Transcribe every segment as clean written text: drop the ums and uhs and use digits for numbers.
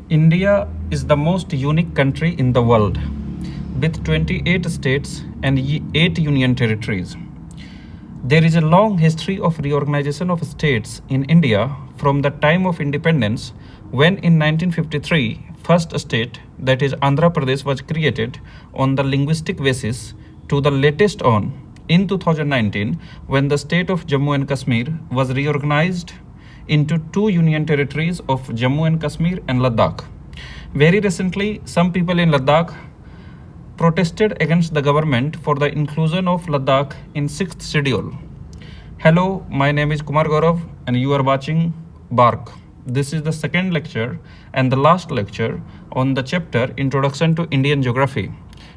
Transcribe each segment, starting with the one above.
India is the most unique country in the world, with 28 states and 8 union territories. There is a long history of reorganization of states in India from the time of independence, when in 1953 first state, that is Andhra Pradesh, was created on the linguistic basis, to the latest on in 2019, when the state of Jammu and Kashmir was reorganized into two union territories of Jammu and Kashmir and Ladakh. Very recently, some people in Ladakh protested against the government for the inclusion of Ladakh in 6th schedule. Hello, my name is Kumar Gaurav and you are watching Bark. This is the second lecture and the last lecture on the chapter Introduction to Indian Geography.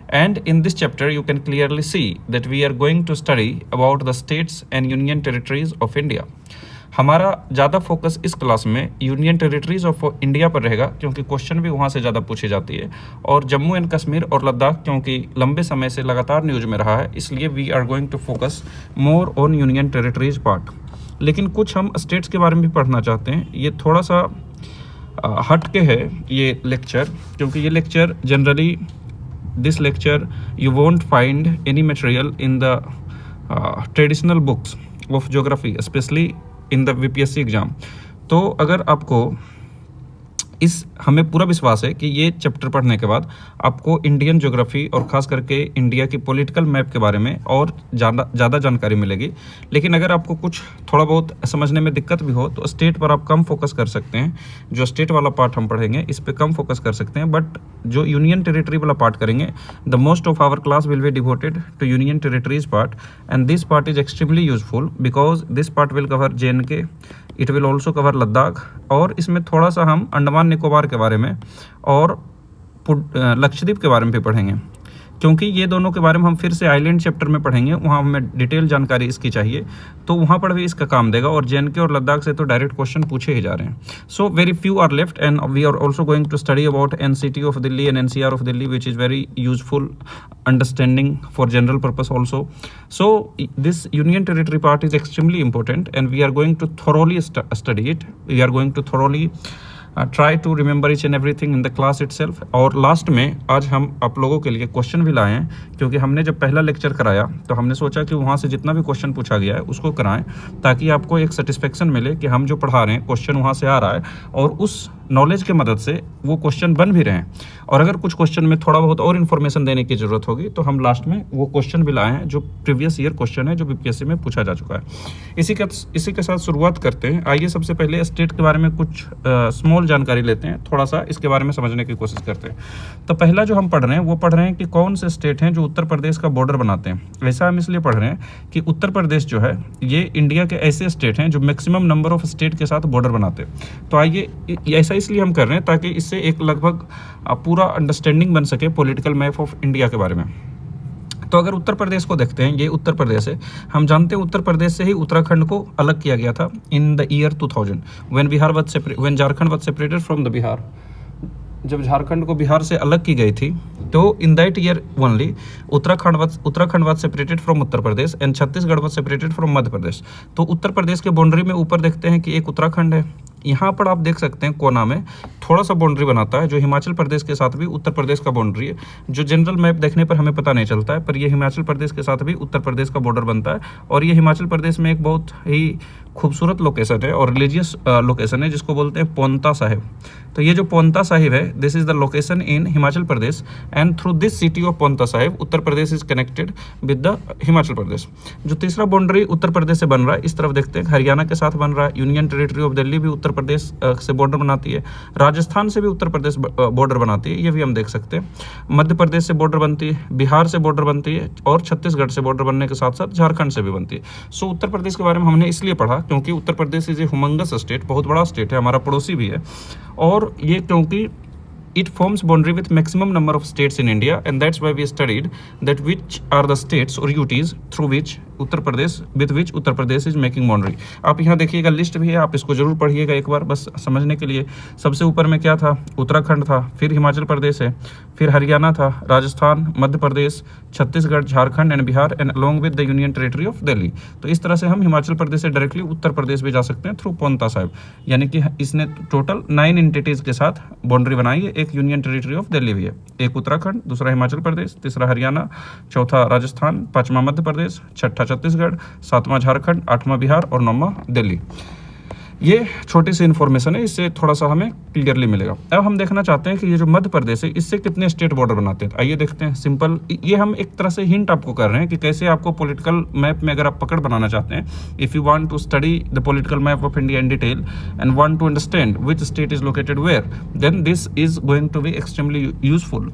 And in this chapter, you can clearly see that we are going to study about the states and union territories of India. हमारा ज़्यादा focus इस class में union territories of India पर रहेगा, क्योंकि question भी वहाँ से ज़्यादा पूछी जाती है, और जम्मू एंड कश्मीर और लद्दाख क्योंकि लंबे समय से लगातार न्यूज़ में रहा है, इसलिए we are going to focus more on union territories part. लेकिन कुछ हम स्टेट्स के बारे में भी पढ़ना चाहते हैं. ये थोड़ा सा हट के है ये लेक्चर, क्योंकि ये lecture generally this lecture you won't find any material in the traditional books of geography, specially in the VPSC exam. तो अगर आपको हमें पूरा विश्वास है कि ये चैप्टर पढ़ने के बाद आपको इंडियन ज्योग्राफी और ख़ास करके इंडिया की पॉलिटिकल मैप के बारे में और ज़्यादा जानकारी मिलेगी. लेकिन अगर आपको कुछ थोड़ा बहुत समझने में दिक्कत भी हो तो स्टेट पर आप कम फोकस कर सकते हैं. जो स्टेट वाला पार्ट हम पढ़ेंगे इस पर कम फोकस कर सकते हैं, बट जो यूनियन टेरिटरी वाला पार्ट करेंगे, the most of our class will be devoted to union territories part, and this part is extremely useful because this part will cover JNK, it will also cover Ladakh, और इसमें थोड़ा सा हम अंडमान निकोबार के बारे में और लक्षद्वीप के बारे में भी पढ़ेंगे, क्योंकि ये दोनों के बारे में हम फिर से आइलैंड चैप्टर में पढ़ेंगे. वहाँ हमें डिटेल जानकारी इसकी चाहिए, तो वहाँ पर भी इसका काम देगा. और JNK और लद्दाख से तो डायरेक्ट क्वेश्चन पूछे ही जा रहे हैं. So very few are left, and we are also going to study about NCT of Delhi and NCR of Delhi, which is very useful understanding for general purpose also. So this union territory part is extremely important, and we are going to thoroughly study it. We are going to thoroughly try to remember each and everything in the class itself. और last में आज हम आप लोगों के लिए question भी लाए हैं, क्योंकि हमने जब पहला लेक्चर कराया तो हमने सोचा कि वहाँ से जितना भी क्वेश्चन पूछा गया है उसको कराएं, ताकि आपको एक सेटिस्फेक्शन मिले कि हम जो पढ़ा रहे हैं क्वेश्चन वहाँ से आ रहा है, और उस नॉलेज के मदद से वो क्वेश्चन बन भी रहे हैं. और अगर कुछ क्वेश्चन में थोड़ा बहुत और इन्फॉर्मेशन देने की ज़रूरत होगी तो हम लास्ट में वो क्वेश्चन भी लाए हैं जो प्रीवियस ईयर क्वेश्चन है, जो बीपीएससी में पूछा जा चुका है. इसी के साथ शुरुआत करते हैं. आइए सबसे पहले स्टेट के बारे में कुछ स्मॉल जानकारी लेते हैं, थोड़ा सा इसके बारे में समझने की कोशिश करते हैं. तो पहला जो हम पढ़ रहे हैं वो पढ़ रहे हैं कि कौन से स्टेट हैं जो उत्तर प्रदेश का बॉर्डर बनाते हैं. ऐसा हम इसलिए पढ़ रहे हैं कि उत्तर प्रदेश जो है ये इंडिया के ऐसे स्टेट हैं जो मैक्सिमम नंबर ऑफ स्टेट के साथ बॉर्डर बनाते हैं. तो आइए, ऐसा इसलिए हम कर रहे हैं ताकि इससे एक लगभग पूरा अंडरस्टैंडिंग बन सके पॉलिटिकल मैप ऑफ इंडिया के बारे में. तो अगर उत्तर प्रदेश को देखते हैं, ये उत्तर प्रदेश है. हम जानते हैं उत्तर प्रदेश से ही उत्तराखंड को अलग किया गया था in the year 2000, when Jharkhand was separated from the Bihar. जब झारखंड को बिहार से अलग की गई थी, तो in that year only Uttarakhand was separated from Uttar Pradesh, and Chhattisgarh was separated from Madhya Pradesh. तो उत्तर प्रदेश के बाउंड्री में ऊपर देखते हैं कि एक उत्तराखंड है. यहाँ पर आप देख सकते हैं कोना में थोड़ा सा बाउंड्री बनाता है जो हिमाचल प्रदेश के साथ भी उत्तर प्रदेश का बाउंड्री है, जो जनरल मैप देखने पर हमें पता नहीं चलता है, पर ये हिमाचल प्रदेश के साथ भी उत्तर प्रदेश का बॉर्डर बनता है. और ये हिमाचल प्रदेश में एक बहुत ही खूबसूरत लोकेशन है और रिलीजियस लोकेशन है, जिसको बोलते हैं पोंता साहिब. तो ये जो पोंता साहिब है, this is the location in Himachal Pradesh, and through this city of Paonta Sahib Uttar Pradesh is connected with the Himachal Pradesh. जो तीसरा बाउंड्री उत्तर प्रदेश से बन रहा है, इस तरफ देखते हैं हरियाणा के साथ बन रहा है. यूनियन टेरिटरी ऑफ दिल्ली भी उत्तर प्रदेश से बॉर्डर बनाती है. राजस्थान से भी उत्तर प्रदेश बॉर्डर बनाती है, ये भी हम देख सकते हैं. मध्य प्रदेश से बॉर्डर बनती है, बिहार से बॉर्डर बनती है, और छत्तीसगढ़ से बॉर्डर बनने के साथ साथ झारखंड से भी बनती है. सो उत्तर प्रदेश के बारे में हमने इसलिए पढ़ा क्योंकि उत्तर Pradesh is a humongous state, बहुत बड़ा स्टेट है, हमारा पड़ोसी भी है. और ये क्योंकि it forms boundary with maximum number of states in India, and that's why we studied that which are the states or UTs through which Uttar Pradesh with which Uttar Pradesh is making boundary. आप यहाँ देखिएगा, लिस्ट भी है, आप इसको जरूर पढ़िएगा एक बार बस समझने के लिए। सबसे ऊपर में क्या था, उत्तराखंड था, फिर हिमाचल प्रदेश है, फिर हरियाणा था, Rajasthan, Madhya Pradesh, Chhattisgarh, Jharkhand and Bihar and along with the union territory of Delhi. तो इस तरह से हम हिमाचल प्रदेश से डायरेक्टली उत्तर प्रदेश भी जा सकते हैं थ्रू पोंता साहिब। यानी कि इसने टोटल 9 एंटिटीज के साथ बाउंड्री बनाई है। एक यूनियन टेरिटरी ऑफ दिल्ली भी है, एक उत्तराखंड, दूसरा हिमाचल प्रदेश, तीसरा हरियाणा, चौथा राजस्थान, पांचवा मध्य प्रदेश, छठा छत्तीसगढ़, सातवां झारखंड, आठवां बिहार और नौवां दिल्ली। ये छोटी सी इन्फॉर्मेशन है, इससे थोड़ा सा हमें क्लियरली मिलेगा। अब हम देखना चाहते हैं कि ये जो मध्य प्रदेश है इससे कितने स्टेट बॉर्डर बनाते हैं। आइए देखते हैं। सिंपल, ये हम एक तरह से हिंट आपको कर रहे हैं कि कैसे आपको पॉलिटिकल मैप में अगर आप पकड़ बनाना चाहते हैं, if you want to study the political map of India in detail and want to understand which state is located where, then this is going to be extremely useful.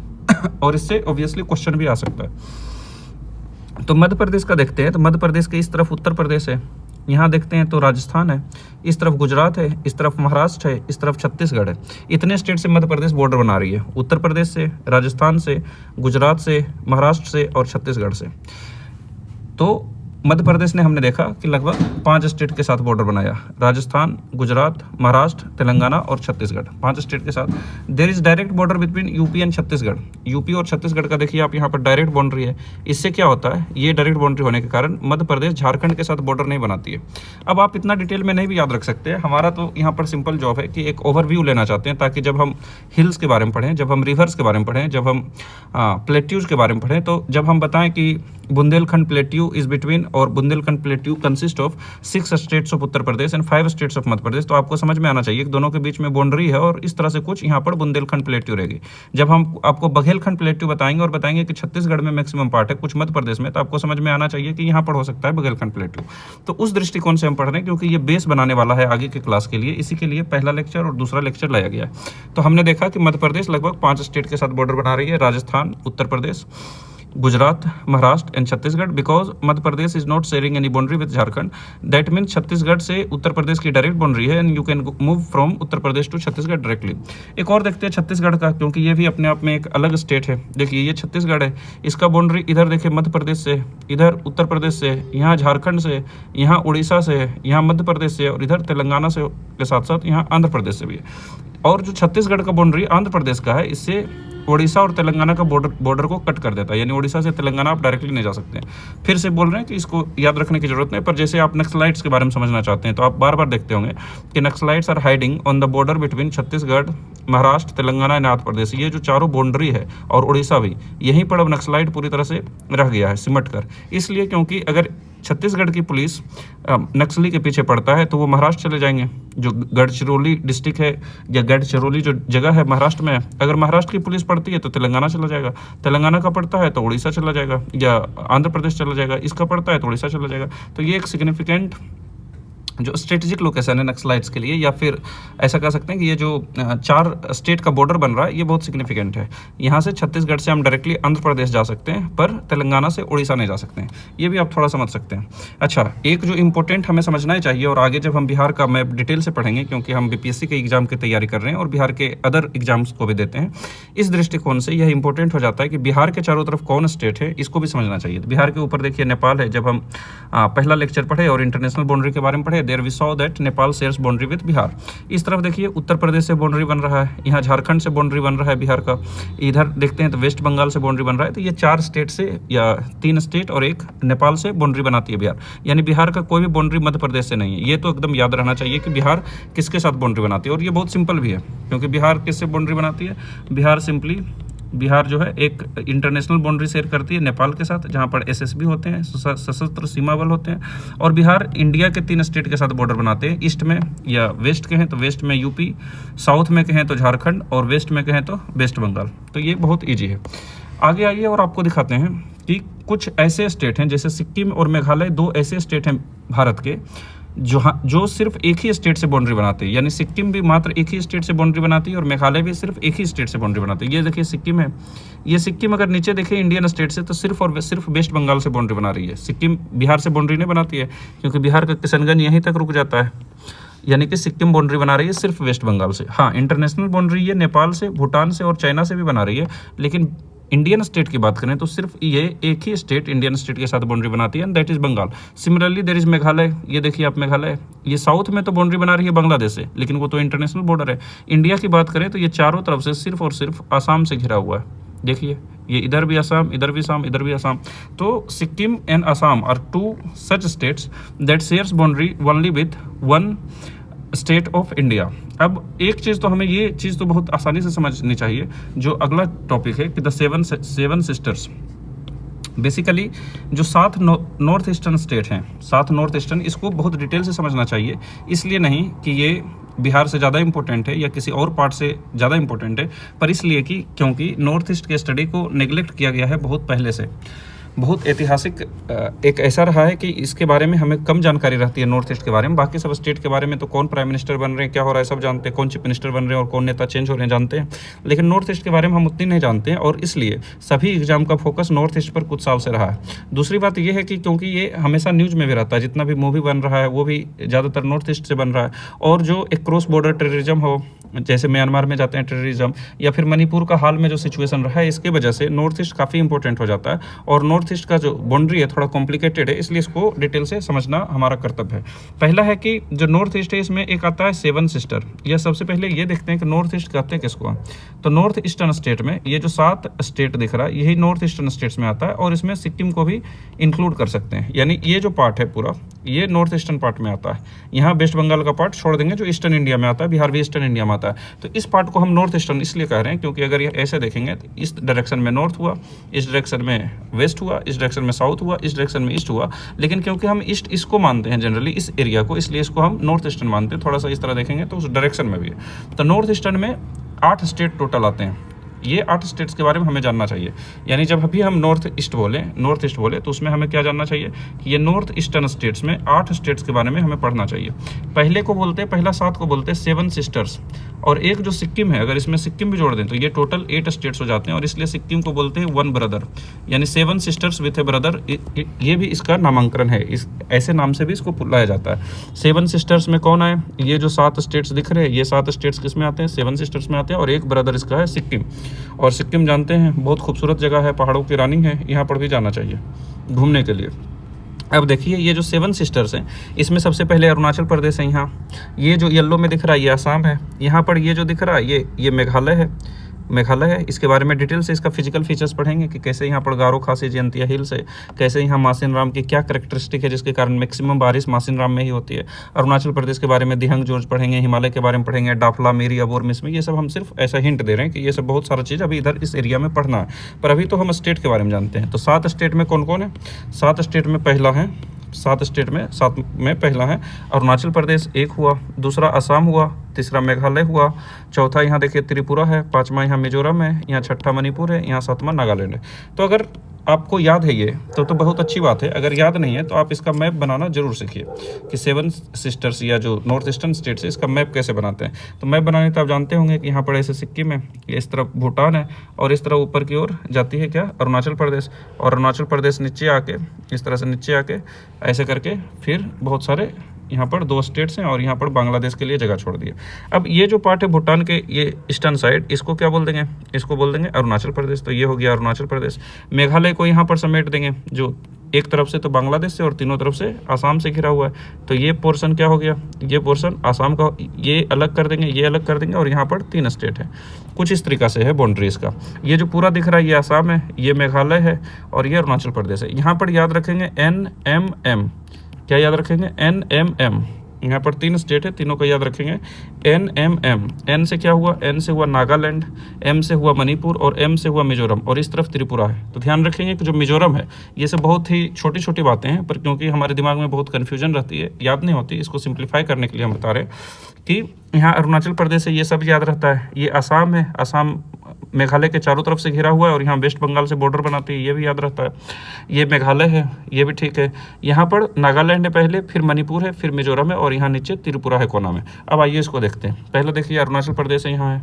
और इससे obviously question भी आ सकता है। तो मध्य प्रदेश का देखते हैं। तो मध्य प्रदेश के इस तरफ उत्तर प्रदेश है, यहाँ देखते हैं तो राजस्थान है, इस तरफ गुजरात है, इस तरफ महाराष्ट्र है, इस तरफ छत्तीसगढ़ है। इतने स्टेट से मध्य प्रदेश बॉर्डर बना रही है, उत्तर प्रदेश से, राजस्थान से, गुजरात से, महाराष्ट्र से और छत्तीसगढ़ से। तो मध्य प्रदेश ने हमने देखा कि लगभग 5 स्टेट के साथ बॉर्डर बनाया, राजस्थान, गुजरात, महाराष्ट्र, तेलंगाना और छत्तीसगढ़, 5 स्टेट के साथ। There is direct border between UP and Chhattisgarh. UP और छत्तीसगढ़ का देखिए आप यहाँ पर डायरेक्ट बाउंड्री है। इससे क्या होता है, ये डायरेक्ट बाउंड्री होने के कारण मध्य प्रदेश झारखंड के साथ बॉर्डर नहीं बनाती है। अब आप इतना डिटेल में नहीं भी याद रख सकते, हमारा तो यहाँ पर सिंपल जॉब है कि एक ओवरव्यू लेना चाहते हैं, ताकि जब हम हिल्स के बारे में पढ़ें, जब हम रिवर्स के बारे में पढ़ें, जब हम प्लेट्यूज के बारे में पढ़ें, तो जब हम बताएं कि बुंदेलखंड प्लेट्यू इज बिटवीन, और Bundelkhand plateau consist of 6 states of Uttar Pradesh and 5 states of Madhya Pradesh, तो आपको समझ में आना चाहिए कि दोनों के बीच में बाउंड्री है और इस तरह से कुछ यहाँ पर बुंदेलखंड प्लेट्यू रहेगी। जब हम आपको बघेलखंड प्लेट्यू बताएंगे और बताएंगे कि छत्तीसगढ़ में मैक्सिमम पार्ट है, कुछ मध्य प्रदेश में, तो आपको समझ में आना चाहिए कि यहाँ पर हो सकता है बघेलखंड प्लेट्यू। तो उस दृष्टिकोण से हम पढ़ रहे हैं, क्योंकि ये बेस बनाने वाला है आगे के क्लास के लिए, इसी के लिए पहला लेक्चर और दूसरा लेक्चर लाया गया है। तो हमने देखा कि मध्य प्रदेश लगभग 5 स्टेट के साथ बॉर्डर बना रही है, Rajasthan, Uttar Pradesh, Gujarat, Maharashtra and Chhattisgarh. Because Madhya Pradesh is not sharing any boundary with Jharkhand, that mean Chhattisgarh से उत्तर प्रदेश की डायरेक्ट बाउंड्री है and you can move from Uttar Pradesh to Chhattisgarh directly. एक और देखते हैं छत्तीसगढ़ का, क्योंकि ये भी अपने आप में एक अलग स्टेट है। देखिए ये छत्तीसगढ़ है, इसका बाउंड्री इधर देखिए मध्य प्रदेश से, इधर उत्तर प्रदेश से, यहाँ झारखंड से, यहाँ उड़ीसा से, यहाँ मध्य प्रदेश से और इधर तेलंगाना से के साथ साथ यहाँ आंध्र प्रदेश से भी है। और जो छत्तीसगढ़ का बाउंड्री आंध्र प्रदेश का है, इससे उड़ीसा और तेलंगाना का बॉर्डर को कट कर देता है, यानी उड़ीसा से तेलंगाना आप डायरेक्टली नहीं जा सकते हैं। फिर से बोल रहे हैं कि इसको याद रखने की जरूरत नहीं, पर जैसे आप नक्सलाइट्स के बारे में समझना चाहते हैं तो आप बार बार देखते होंगे कि Naxalites are hiding on the border between Chhattisgarh, Maharashtra, Telangana and Andhra Pradesh. ये जो चारों बाउंड्री है और उड़ीसा भी, यहीं पर अब नक्सलाइट पूरी तरह से रह गया है सिमट कर। इसलिए क्योंकि अगर छत्तीसगढ़ की पुलिस नक्सली के पीछे पड़ता है तो वो महाराष्ट्र चले जाएंगे। जो गढ़चिरौली डिस्ट्रिक्ट है या गढ़चिरौली जो जगह है महाराष्ट्र में, अगर महाराष्ट्र की पुलिस पड़ती है तो तेलंगाना चला जाएगा, तेलंगाना का पड़ता है तो उड़ीसा चला जाएगा या आंध्र प्रदेश चला जाएगा, इसका पड़ता है तो उड़ीसा चला जाएगा। तो ये एक सिग्निफिकेंट जो स्ट्रेटेजिक लोकेशन है नक्सलाइट्स के लिए, या फिर ऐसा कह सकते हैं कि ये जो 4 स्टेट का बॉर्डर बन रहा है ये बहुत सिग्निफिकेंट है। यहाँ से छत्तीसगढ़ से हम डायरेक्टली आंध्र प्रदेश जा सकते हैं, पर तेलंगाना से उड़ीसा नहीं जा सकते हैं। ये भी आप थोड़ा समझ सकते हैं। अच्छा, एक जो इंपॉर्टेंट हमें समझना ही चाहिए, और आगे जब हम बिहार का मैप डिटेल से पढ़ेंगे, क्योंकि हम बीपीएससी के एग्जाम की तैयारी कर रहे हैं और बिहार के अदर एग्जाम्स को भी देते हैं, इस दृष्टिकोण से यह इंपॉर्टेंट हो जाता है कि बिहार के चारों तरफ कौन स्टेट है, इसको भी समझना चाहिए। तो बिहार के ऊपर देखिए नेपाल है। जब हम पहला लेक्चर पढ़े और इंटरनेशनल बाउंड्री के बारे में पढ़े, there we saw that Nepal shares boundary with Bihar. इस तरफ देखिए उत्तर प्रदेश से बाउंड्री बन रहा है, यहाँ झारखंड से बाउंड्री बन रहा है बिहार का, इधर देखते हैं तो वेस्ट बंगाल से बाउंड्री बन रहा है। तो ये 4 स्टेट से या 3 स्टेट और एक नेपाल से बाउंड्री बनाती है बिहार, यानी बिहार का कोई भी बाउंड्री मध्य प्रदेश से नहीं है। ये तो एकदम याद रहना चाहिए कि बिहार किसके साथ बाउंड्री बनाती है, और ये बहुत सिंपल भी है, क्योंकि बिहार किससे बाउंड्री बनाती है, बिहार जो है एक इंटरनेशनल बाउंड्री शेयर करती है नेपाल के साथ, जहां पर एसएसबी होते हैं, सशस्त्र सीमा बल होते हैं। और बिहार इंडिया के 3 स्टेट के साथ बॉर्डर बनाते हैं, ईस्ट में या वेस्ट के हैं तो वेस्ट में यूपी, साउथ में कहें तो झारखंड और वेस्ट में कहें तो वेस्ट बंगाल। तो ये बहुत ईजी है। आगे आइए और आपको दिखाते हैं कि कुछ ऐसे स्टेट हैं, जैसे सिक्किम और मेघालय, 2 ऐसे स्टेट हैं भारत के जो सिर्फ एक ही स्टेट से बाउंड्री बनाते हैं। यानी सिक्किम भी मात्र एक ही स्टेट से बाउंड्री बनाती है और मेघालय भी सिर्फ एक ही स्टेट से बाउंड्री बनाती है। ये देखिए सिक्किम है, ये सिक्किम अगर नीचे देखें इंडियन स्टेट से, तो सिर्फ और सिर्फ वेस्ट बंगाल से बाउंड्री बना रही है। सिक्किम बिहार से बाउंड्री नहीं बनाती है, क्योंकि बिहार का किशनगंज यहीं तक रुक जाता है। यानी कि सिक्किम बाउंड्री बना रही है सिर्फ वेस्ट बंगाल से। हाँ, इंटरनेशनल बाउंड्री ये नेपाल से, भूटान से और चाइना से भी बना रही है, लेकिन इंडियन स्टेट की बात करें तो सिर्फ ये एक ही स्टेट इंडियन स्टेट के साथ बाउंड्री बनाती है, and that is Bengal. Similarly there is Meghalaya, ये देखिए आप मेघालय, ये साउथ में तो बाउंड्री बना रही है बांग्लादेश से, लेकिन वो तो इंटरनेशनल बॉर्डर है। इंडिया की बात करें तो ये चारों तरफ से सिर्फ और सिर्फ आसाम से घिरा हुआ है। देखिए ये इधर भी असम, इधर भी असम, इधर भी असम। तो Sikkim and Assam are two such states that shares boundary only with one state of India. अब एक चीज़ तो हमें ये चीज़ तो बहुत आसानी से समझनी चाहिए, जो अगला टॉपिक है कि द सेवन सिस्टर्स। बेसिकली जो 7 नॉर्थ ईस्टर्न स्टेट हैं, 7 नॉर्थ ईस्टर्न, इसको बहुत डिटेल से समझना चाहिए। इसलिए नहीं कि ये बिहार से ज़्यादा इंपॉर्टेंट है या किसी और पार्ट से ज़्यादा इंपॉर्टेंट है, पर इसलिए कि क्योंकि नॉर्थ ईस्ट के स्टडी को नेग्लेक्ट किया गया है बहुत पहले से। बहुत ऐतिहासिक एक ऐसा रहा है कि इसके बारे में हमें कम जानकारी रहती है नॉर्थ ईस्ट के बारे में। बाकी सब स्टेट के बारे में तो कौन प्राइम मिनिस्टर बन रहे हैं, क्या हो रहा है, सब जानते हैं, कौन चीफ मिनिस्टर बन रहे हैं और कौन नेता चेंज हो रहे हैं जानते हैं, लेकिन नॉर्थ ईस्ट के बारे में हम उतनी नहीं जानते हैं, और इसलिए सभी एग्जाम का फोकस नॉर्थ ईस्ट पर कुछ साल से रहा है। दूसरी बात यह है कि क्योंकि ये हमेशा न्यूज़ में भी रहता है, जितना भी मूवी बन रहा है वो भी ज़्यादातर नॉर्थ ईस्ट से बन रहा है, और जो एक क्रॉस बॉर्डर टेररिज्म हो, जैसे म्यांमार में जाते हैं टेररिज्म, या फिर मणिपुर का हाल में जो सिचुएशन रहा है, इसकी वजह से नॉर्थ ईस्ट काफ़ी इंपॉर्टेंट हो जाता है, और नॉर्थ ईस्ट का जो बाउंड्री है थोड़ा कॉम्प्लिकेटेड है, इसलिए इसको डिटेल से समझना हमारा कर्तव्य है। पहला है कि जो नॉर्थ ईस्ट है इसमें एक आता है 7 सिस्टर। यह सबसे पहले ये देखते हैं कि नॉर्थ ईस्ट कहते हैं किसको। तो नॉर्थ ईस्टर्न स्टेट में ये जो 7 स्टेट दिख रहा है यही नॉर्थ ईस्टर्न स्टेट्स में आता है, और इसमें सिक्किम को भी इंक्लूड कर सकते हैं, यानी ये जो पार्ट है पूरा ये नॉर्थ ईस्टर्न पार्ट में आता है। यहाँ वेस्ट बंगाल का पार्ट छोड़ देंगे जो ईस्टर्न इंडिया में आता है, बिहार भी ईस्टर्न इंडिया में आता है। तो इस पार्ट को हम नॉर्थ ईस्टर्न इसलिए कह रहे हैं क्योंकि अगर ये ऐसे देखेंगे तो इस डायरेक्शन में नॉर्थ हुआ, इस डायरेक्शन में वेस्ट हुआ, इस डायरेक्शन में साउथ हुआ, इस डायरेक्शन में ईस्ट हुआ, लेकिन क्योंकि हम ईस्ट इसको मानते हैं जनरली इस एरिया को, इसलिए इसको हम नॉर्थ ईस्टर्न मानते हैं। थोड़ा सा इस तरह देखेंगे तो उस डायरेक्शन में भी है। तो नॉर्थ ईस्टर्न में 8 स्टेट टोटल आते हैं। ये 8 स्टेट्स के बारे में हमें जानना चाहिए, यानी जब अभी हम नॉर्थ ईस्ट बोले तो उसमें हमें क्या जानना चाहिए कि ये नॉर्थ ईस्टर्न स्टेट्स में 8 स्टेट्स के बारे में हमें पढ़ना चाहिए। पहले को बोलते हैं, पहला 7 को बोलते हैं 7 सिस्टर्स, और एक जो सिक्किम है, अगर इसमें सिक्किम भी जोड़ दें तो ये टोटल 8 स्टेट्स हो जाते हैं, और इसलिए सिक्किम को बोलते हैं 1 ब्रदर, यानी 7 सिस्टर्स विथ ए ब्रदर। ये भी इसका नामांकन है, इस ऐसे नाम से भी इसको बुलाया जाता है। 7 सिस्टर्स में कौन आए, ये जो 7 स्टेट्स दिख रहे हैं, ये 7 स्टेट्स किस में आते हैं, 7 सिस्टर्स में आते हैं, और एक ब्रदर इसका है सिक्किम। और सिक्किम जानते हैं बहुत खूबसूरत जगह है, पहाड़ों की रानी है, यहाँ पर भी जाना चाहिए घूमने के लिए। अब देखिए ये जो 7 सिस्टर्स हैं इसमें सबसे पहले अरुणाचल प्रदेश है, यहाँ ये जो येलो में दिख रहा है ये आसाम है, यहाँ पर ये जो दिख रहा है ये मेघालय है, इसके बारे में डिटेल से इसका फिजिकल फीचर्स पढ़ेंगे कि कैसे यहाँ पर गारो खासी जयंतिया हिल्स है, कैसे यहाँ मासिन राम की क्या करेक्टरिस्टिक है जिसके कारण मैक्सिमम बारिश मासिन राम में ही होती है। अरुणाचल प्रदेश के बारे में दिहंग जोर्ज पढ़ेंगे, हिमालय के बारे में पढ़ेंगे, डाफला मेरी अबोर मिसमी, ये सब हम सिर्फ ऐसा हिंट दे रहे हैं कि ये सब बहुत सारा चीज़ अभी इधर इस एरिया में पढ़ना है, पर अभी तो हम स्टेट के बारे में जानते हैं। तो 7 स्टेट में कौन कौन है, 7 स्टेट में पहला है, 7 स्टेट में 7 में पहला है अरुणाचल प्रदेश, एक हुआ, दूसरा असम हुआ, तीसरा मेघालय हुआ, चौथा यहाँ देखिए त्रिपुरा है, 5वां यहाँ मिजोरम है, यहाँ 6ठा मणिपुर है, यहाँ 7वां नागालैंड है। तो अगर आपको याद है ये तो बहुत अच्छी बात है, अगर याद नहीं है तो आप इसका मैप बनाना जरूर सीखिए कि 7 सिस्टर्स या जो नॉर्थ ईस्टर्न स्टेट्स है इसका मैप कैसे बनाते हैं। तो मैप बनाने तो आप जानते होंगे कि यहाँ पर ऐसे सिक्किम है, ये इस तरफ भूटान है, और इस तरह ऊपर की ओर जाती है क्या अरुणाचल प्रदेश, और अरुणाचल प्रदेश नीचे आके इस तरह से नीचे आके ऐसे करके फिर बहुत सारे यहाँ पर 2 स्टेट्स हैं, और यहाँ पर बांग्लादेश के लिए जगह छोड़ दी है। अब ये जो पार्ट है भूटान के ये ईस्टर्न साइड, इसको क्या बोल देंगे, इसको बोल देंगे अरुणाचल प्रदेश। तो ये हो गया अरुणाचल प्रदेश। मेघालय को यहाँ पर समेट देंगे, जो एक तरफ से तो बांग्लादेश से और तीनों तरफ से आसाम से घिरा हुआ है। तो ये पोर्शन क्या हो गया, ये पोर्शन आसाम का, ये अलग कर देंगे, ये अलग कर देंगे, और यहाँ पर 3 स्टेट है। कुछ इस तरीका से है बाउंड्रीज का। ये जो पूरा दिख रहा है ये आसाम है, ये मेघालय है, और ये अरुणाचल प्रदेश है। यहाँ पर याद रखेंगे NMM, क्या याद रखेंगे, NMM। यहाँ पर 3 स्टेट है, तीनों का याद रखेंगे NMM। N से क्या हुआ, N से हुआ नागालैंड, M से हुआ मणिपुर, और M से हुआ मिजोरम, और इस तरफ त्रिपुरा है। तो ध्यान रखेंगे कि जो मिजोरम है ये सब बहुत ही छोटी छोटी बातें हैं, पर क्योंकि हमारे दिमाग में बहुत कन्फ्यूजन रहती है, याद नहीं होती, इसको सिंप्लीफाई करने के लिए हम बता रहे हैं कि यहाँ अरुणाचल प्रदेश है, ये सब याद रहता है। ये आसाम है, आसाम मेघालय के चारों तरफ से घिरा हुआ है, और यहाँ वेस्ट बंगाल से बॉर्डर बनाती है, ये भी याद रहता है। ये मेघालय है, ये भी ठीक है। यहाँ पर नागालैंड है पहले, फिर मणिपुर है, फिर मिजोरम है, और यहाँ नीचे त्रिपुरा है कोना में। अब आइए इसको देखते हैं। पहले देखिए अरुणाचल प्रदेश है, यहाँ है,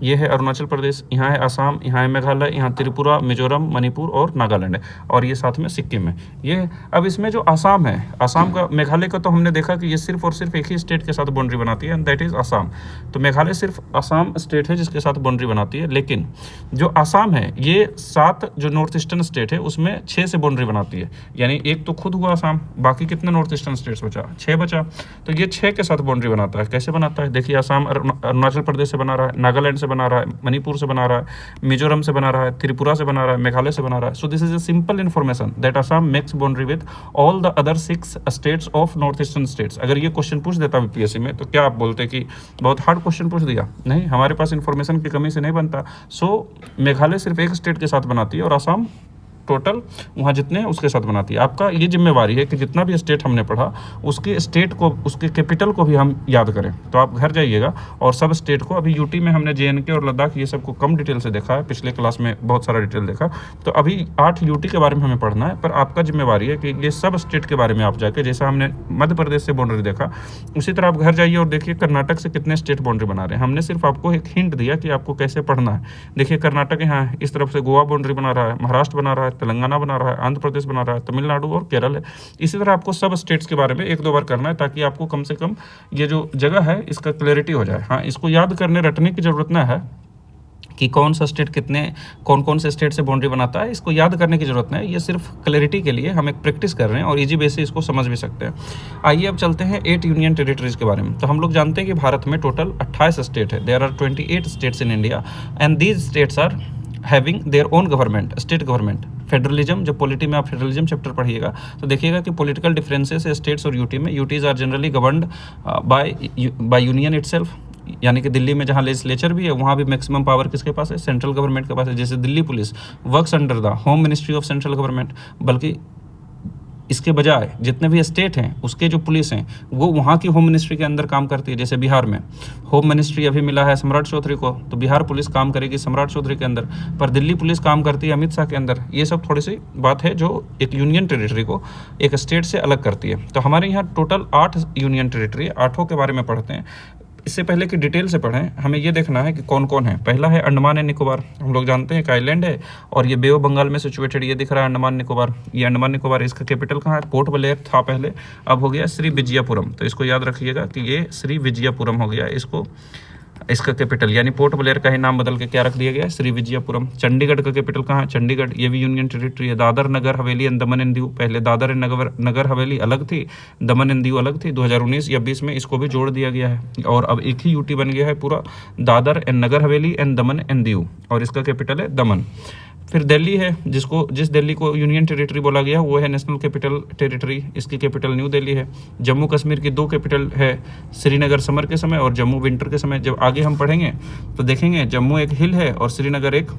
ये है अरुणाचल प्रदेश, यहाँ है असम, यहाँ है मेघालय, यहाँ त्रिपुरा, मिजोरम, मणिपुर और नागालैंड है, और ये साथ में सिक्किम है। ये अब इसमें जो असम है, असम का, मेघालय का तो हमने देखा कि ये सिर्फ और सिर्फ एक ही स्टेट के साथ बाउंड्री बनाती है, एंड दैट इज़ असम। तो मेघालय सिर्फ असम स्टेट है जिसके साथ बाउंड्री बनाती है, लेकिन जो असम है ये 7 जो नॉर्थ ईस्टर्न स्टेट है उसमें 6 से बाउंड्री बनाती है, यानी एक तो खुद हुआ असम, बाकी कितने नॉर्थ ईस्टर्न स्टेट्स बचा, 6 बचा। तो ये 6 के साथ बाउंड्री बनाता है। कैसे बनाता है देखिए, असम अरुणाचल प्रदेश से बना रहा है, नागालैंड से बना रहा है, मणिपुर से बना रहा है, मिजोरम से बना रहा है, त्रिपुरा से बना रहा है, मेघालय से बना रहा है। So this is a simple information that Assam makes boundary with all the other 6 states of north eastern states. अगर ये क्वेश्चन पूछ देता बीपीएससी में तो क्या आप बोलते कि बहुत हार्ड क्वेश्चन पूछ दिया? नहीं, हमारे पास इन्फॉर्मेशन की कमी से नहीं बनता। सो मेघालय सिर्फ एक स्टेट के साथ बनाती है और असम टोटल वहाँ जितने हैं उसके साथ बनाती है। आपका ये जिम्मेवारी है कि जितना भी स्टेट हमने पढ़ा उसके स्टेट को, उसके कैपिटल को भी हम याद करें। तो आप घर जाइएगा और सब स्टेट को, अभी यूटी में हमने जेएनके और लद्दाख ये सब को कम डिटेल से देखा है, पिछले क्लास में बहुत सारा डिटेल देखा, तो अभी 8 यूटी के बारे में हमें पढ़ना है। पर आपका जिम्मेवारी है कि ये सब स्टेट के बारे में आप जाके, जैसा हमने मध्य प्रदेश से बाउंड्री देखा, उसी तरह आप घर जाइए और देखिए कर्नाटक से कितने स्टेट बाउंड्री बना रहे हैं। हमने सिर्फ आपको एक हिंट दिया कि आपको कैसे पढ़ना है। देखिए कर्नाटक यहाँ इस तरफ से गोवा बाउंड्री बना रहा है, महाराष्ट्र बना रहा है, तेलंगाना बना रहा है, आंध्र प्रदेश बना रहा है, तमिलनाडु और केरल है। इसी तरह आपको सब स्टेट्स के बारे में 1-2 बार करना है ताकि आपको कम से कम ये जो जगह है इसका क्लैरिटी हो जाए। हाँ, इसको याद करने रटने की जरूरत ना है कि कौन सा स्टेट कितने, कौन कौन से स्टेट से बाउंड्री बनाता है, इसको याद करने की जरूरत नहीं है। ये सिर्फ क्लैरिटी के लिए हम एक प्रैक्टिस कर रहे हैं और इजी बेस से इसको समझ भी सकते हैं। आइए अब चलते हैं 8 यूनियन टेरिटरीज के बारे में। तो हम लोग जानते हैं कि भारत में टोटल 28 स्टेट है। There are 28 states in India and these states are having their own government, state government. Federalism, जब पॉलिटी में आप फेडरलिज्म चैप्टर पढ़िएगा तो देखिएगा कि पॉलिटिकल डिफरेंसेस है स्टेट्स और यूटी में। UTs are generally governed by union itself, यानी कि दिल्ली में जहाँ लेजिस्लेचर भी है वहाँ भी मैक्सिमम पावर किसके पास है? सेंट्रल गवर्नमेंट के पास है। जैसे Delhi police works under the home ministry of central government, बल्कि इसके बजाय जितने भी स्टेट हैं उसके जो पुलिस हैं वो वहाँ की होम मिनिस्ट्री के अंदर काम करती है। जैसे बिहार में होम मिनिस्ट्री अभी मिला है सम्राट चौधरी को, तो बिहार पुलिस काम करेगी सम्राट चौधरी के अंदर, पर दिल्ली पुलिस काम करती है अमित शाह के अंदर। ये सब थोड़ी सी बात है जो एक यूनियन टेरिटरी को एक स्टेट से अलग करती है। तो हमारे यहाँ टोटल 8 यूनियन टेरिटरी, 8 के बारे में पढ़ते हैं। इससे पहले कि डिटेल से पढ़ें हमें ये देखना है कि कौन कौन है। पहला है अंडमान एंड निकोबार। हम लोग जानते हैं एक आइलैंड है और ये बे ऑफ बंगाल में सिचुएटेड, ये दिख रहा है अंडमान निकोबार। ये अंडमान निकोबार, इसका कैपिटल कहाँ है? पोर्ट ब्लेयर था पहले, अब हो गया श्री विजयपुरम। तो इसको याद रखिएगा कि ये श्री विजयपुरम हो गया। इसको इसका कैपिटल यानी पोर्ट ब्लेयर का ही नाम बदल के क्या रख दिया गया? श्री विजयपुरम। चंडीगढ़ का कैपिटल कहाँ है? चंडीगढ़, ये भी यूनियन टेरिटरी है। दादर नगर हवेली एंड दमन एंड दीव, पहले दादर एंड नगर हवेली अलग थी, दमन एंड दीव अलग थी। 2019 या 20 में इसको भी जोड़ दिया गया है और अब एक ही यूटी बन गया है पूरा, Dadar and Nagar Haveli and Daman and Diu, और इसका कैपिटल है दमन। फिर दिल्ली है, जिस दिल्ली को यूनियन टेरिटरी बोला गया वो है नेशनल कैपिटल टेरिटरी, इसकी कैपिटल न्यू दिल्ली है। जम्मू कश्मीर की 2 कैपिटल है, श्रीनगर समर के समय और जम्मू विंटर के समय। जब आगे हम पढ़ेंगे तो देखेंगे जम्मू एक हिल है और श्रीनगर एक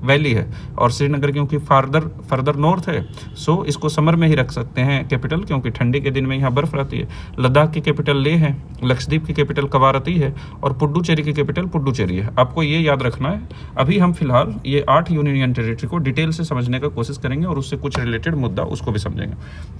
वैली है, और श्रीनगर क्योंकि फर्दर नॉर्थ है सो इसको समर में ही रख सकते हैं कैपिटल, क्योंकि ठंडी के दिन में यहाँ बर्फ रहती है। लद्दाख की कैपिटल लेह है, लक्षद्वीप की कैपिटल कवारती है और पुडुचेरी की कैपिटल पुडुचेरी है। आपको ये याद रखना है। अभी हम फिलहाल ये 8 यूनियन टेरिटरी को डिटेल से समझने का कोशिश करेंगे और उससे कुछ रिलेटेड मुद्दा उसको भी समझेंगे।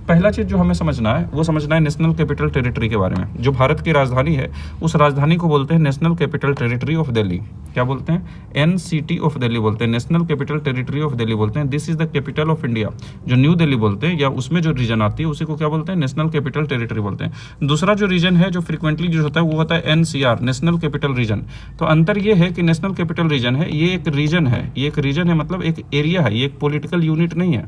पहला चीज़ जो हमें समझना है वो समझना है नेशनल कैपिटल टेरिटरी के बारे में। जो भारत की राजधानी है उस राजधानी को बोलते हैं national capital territory of Delhi. क्या बोलते हैं? NCT ऑफ दिल्ली बोलते हैं, national capital territory of Delhi बोलते हैं। This is the capital of India. जो न्यू दिल्ली बोलते हैं या उसमें जो रीजन आती है उसी को क्या बोलते हैं? नेशनल कैपिटल टेरिटरी बोलते हैं। दूसरा जो रीजन है जो फ्रिक्वेंटली यूज होता है वो होता है NCR, नेशनल कैपिटल रीजन। तो अंतर ये है कि नेशनल कैपिटल रीजन है, ये एक रीजन है, ये एक रीजन है मतलब एक एरिया है, ये एक पॉलिटिकल यूनिट नहीं है,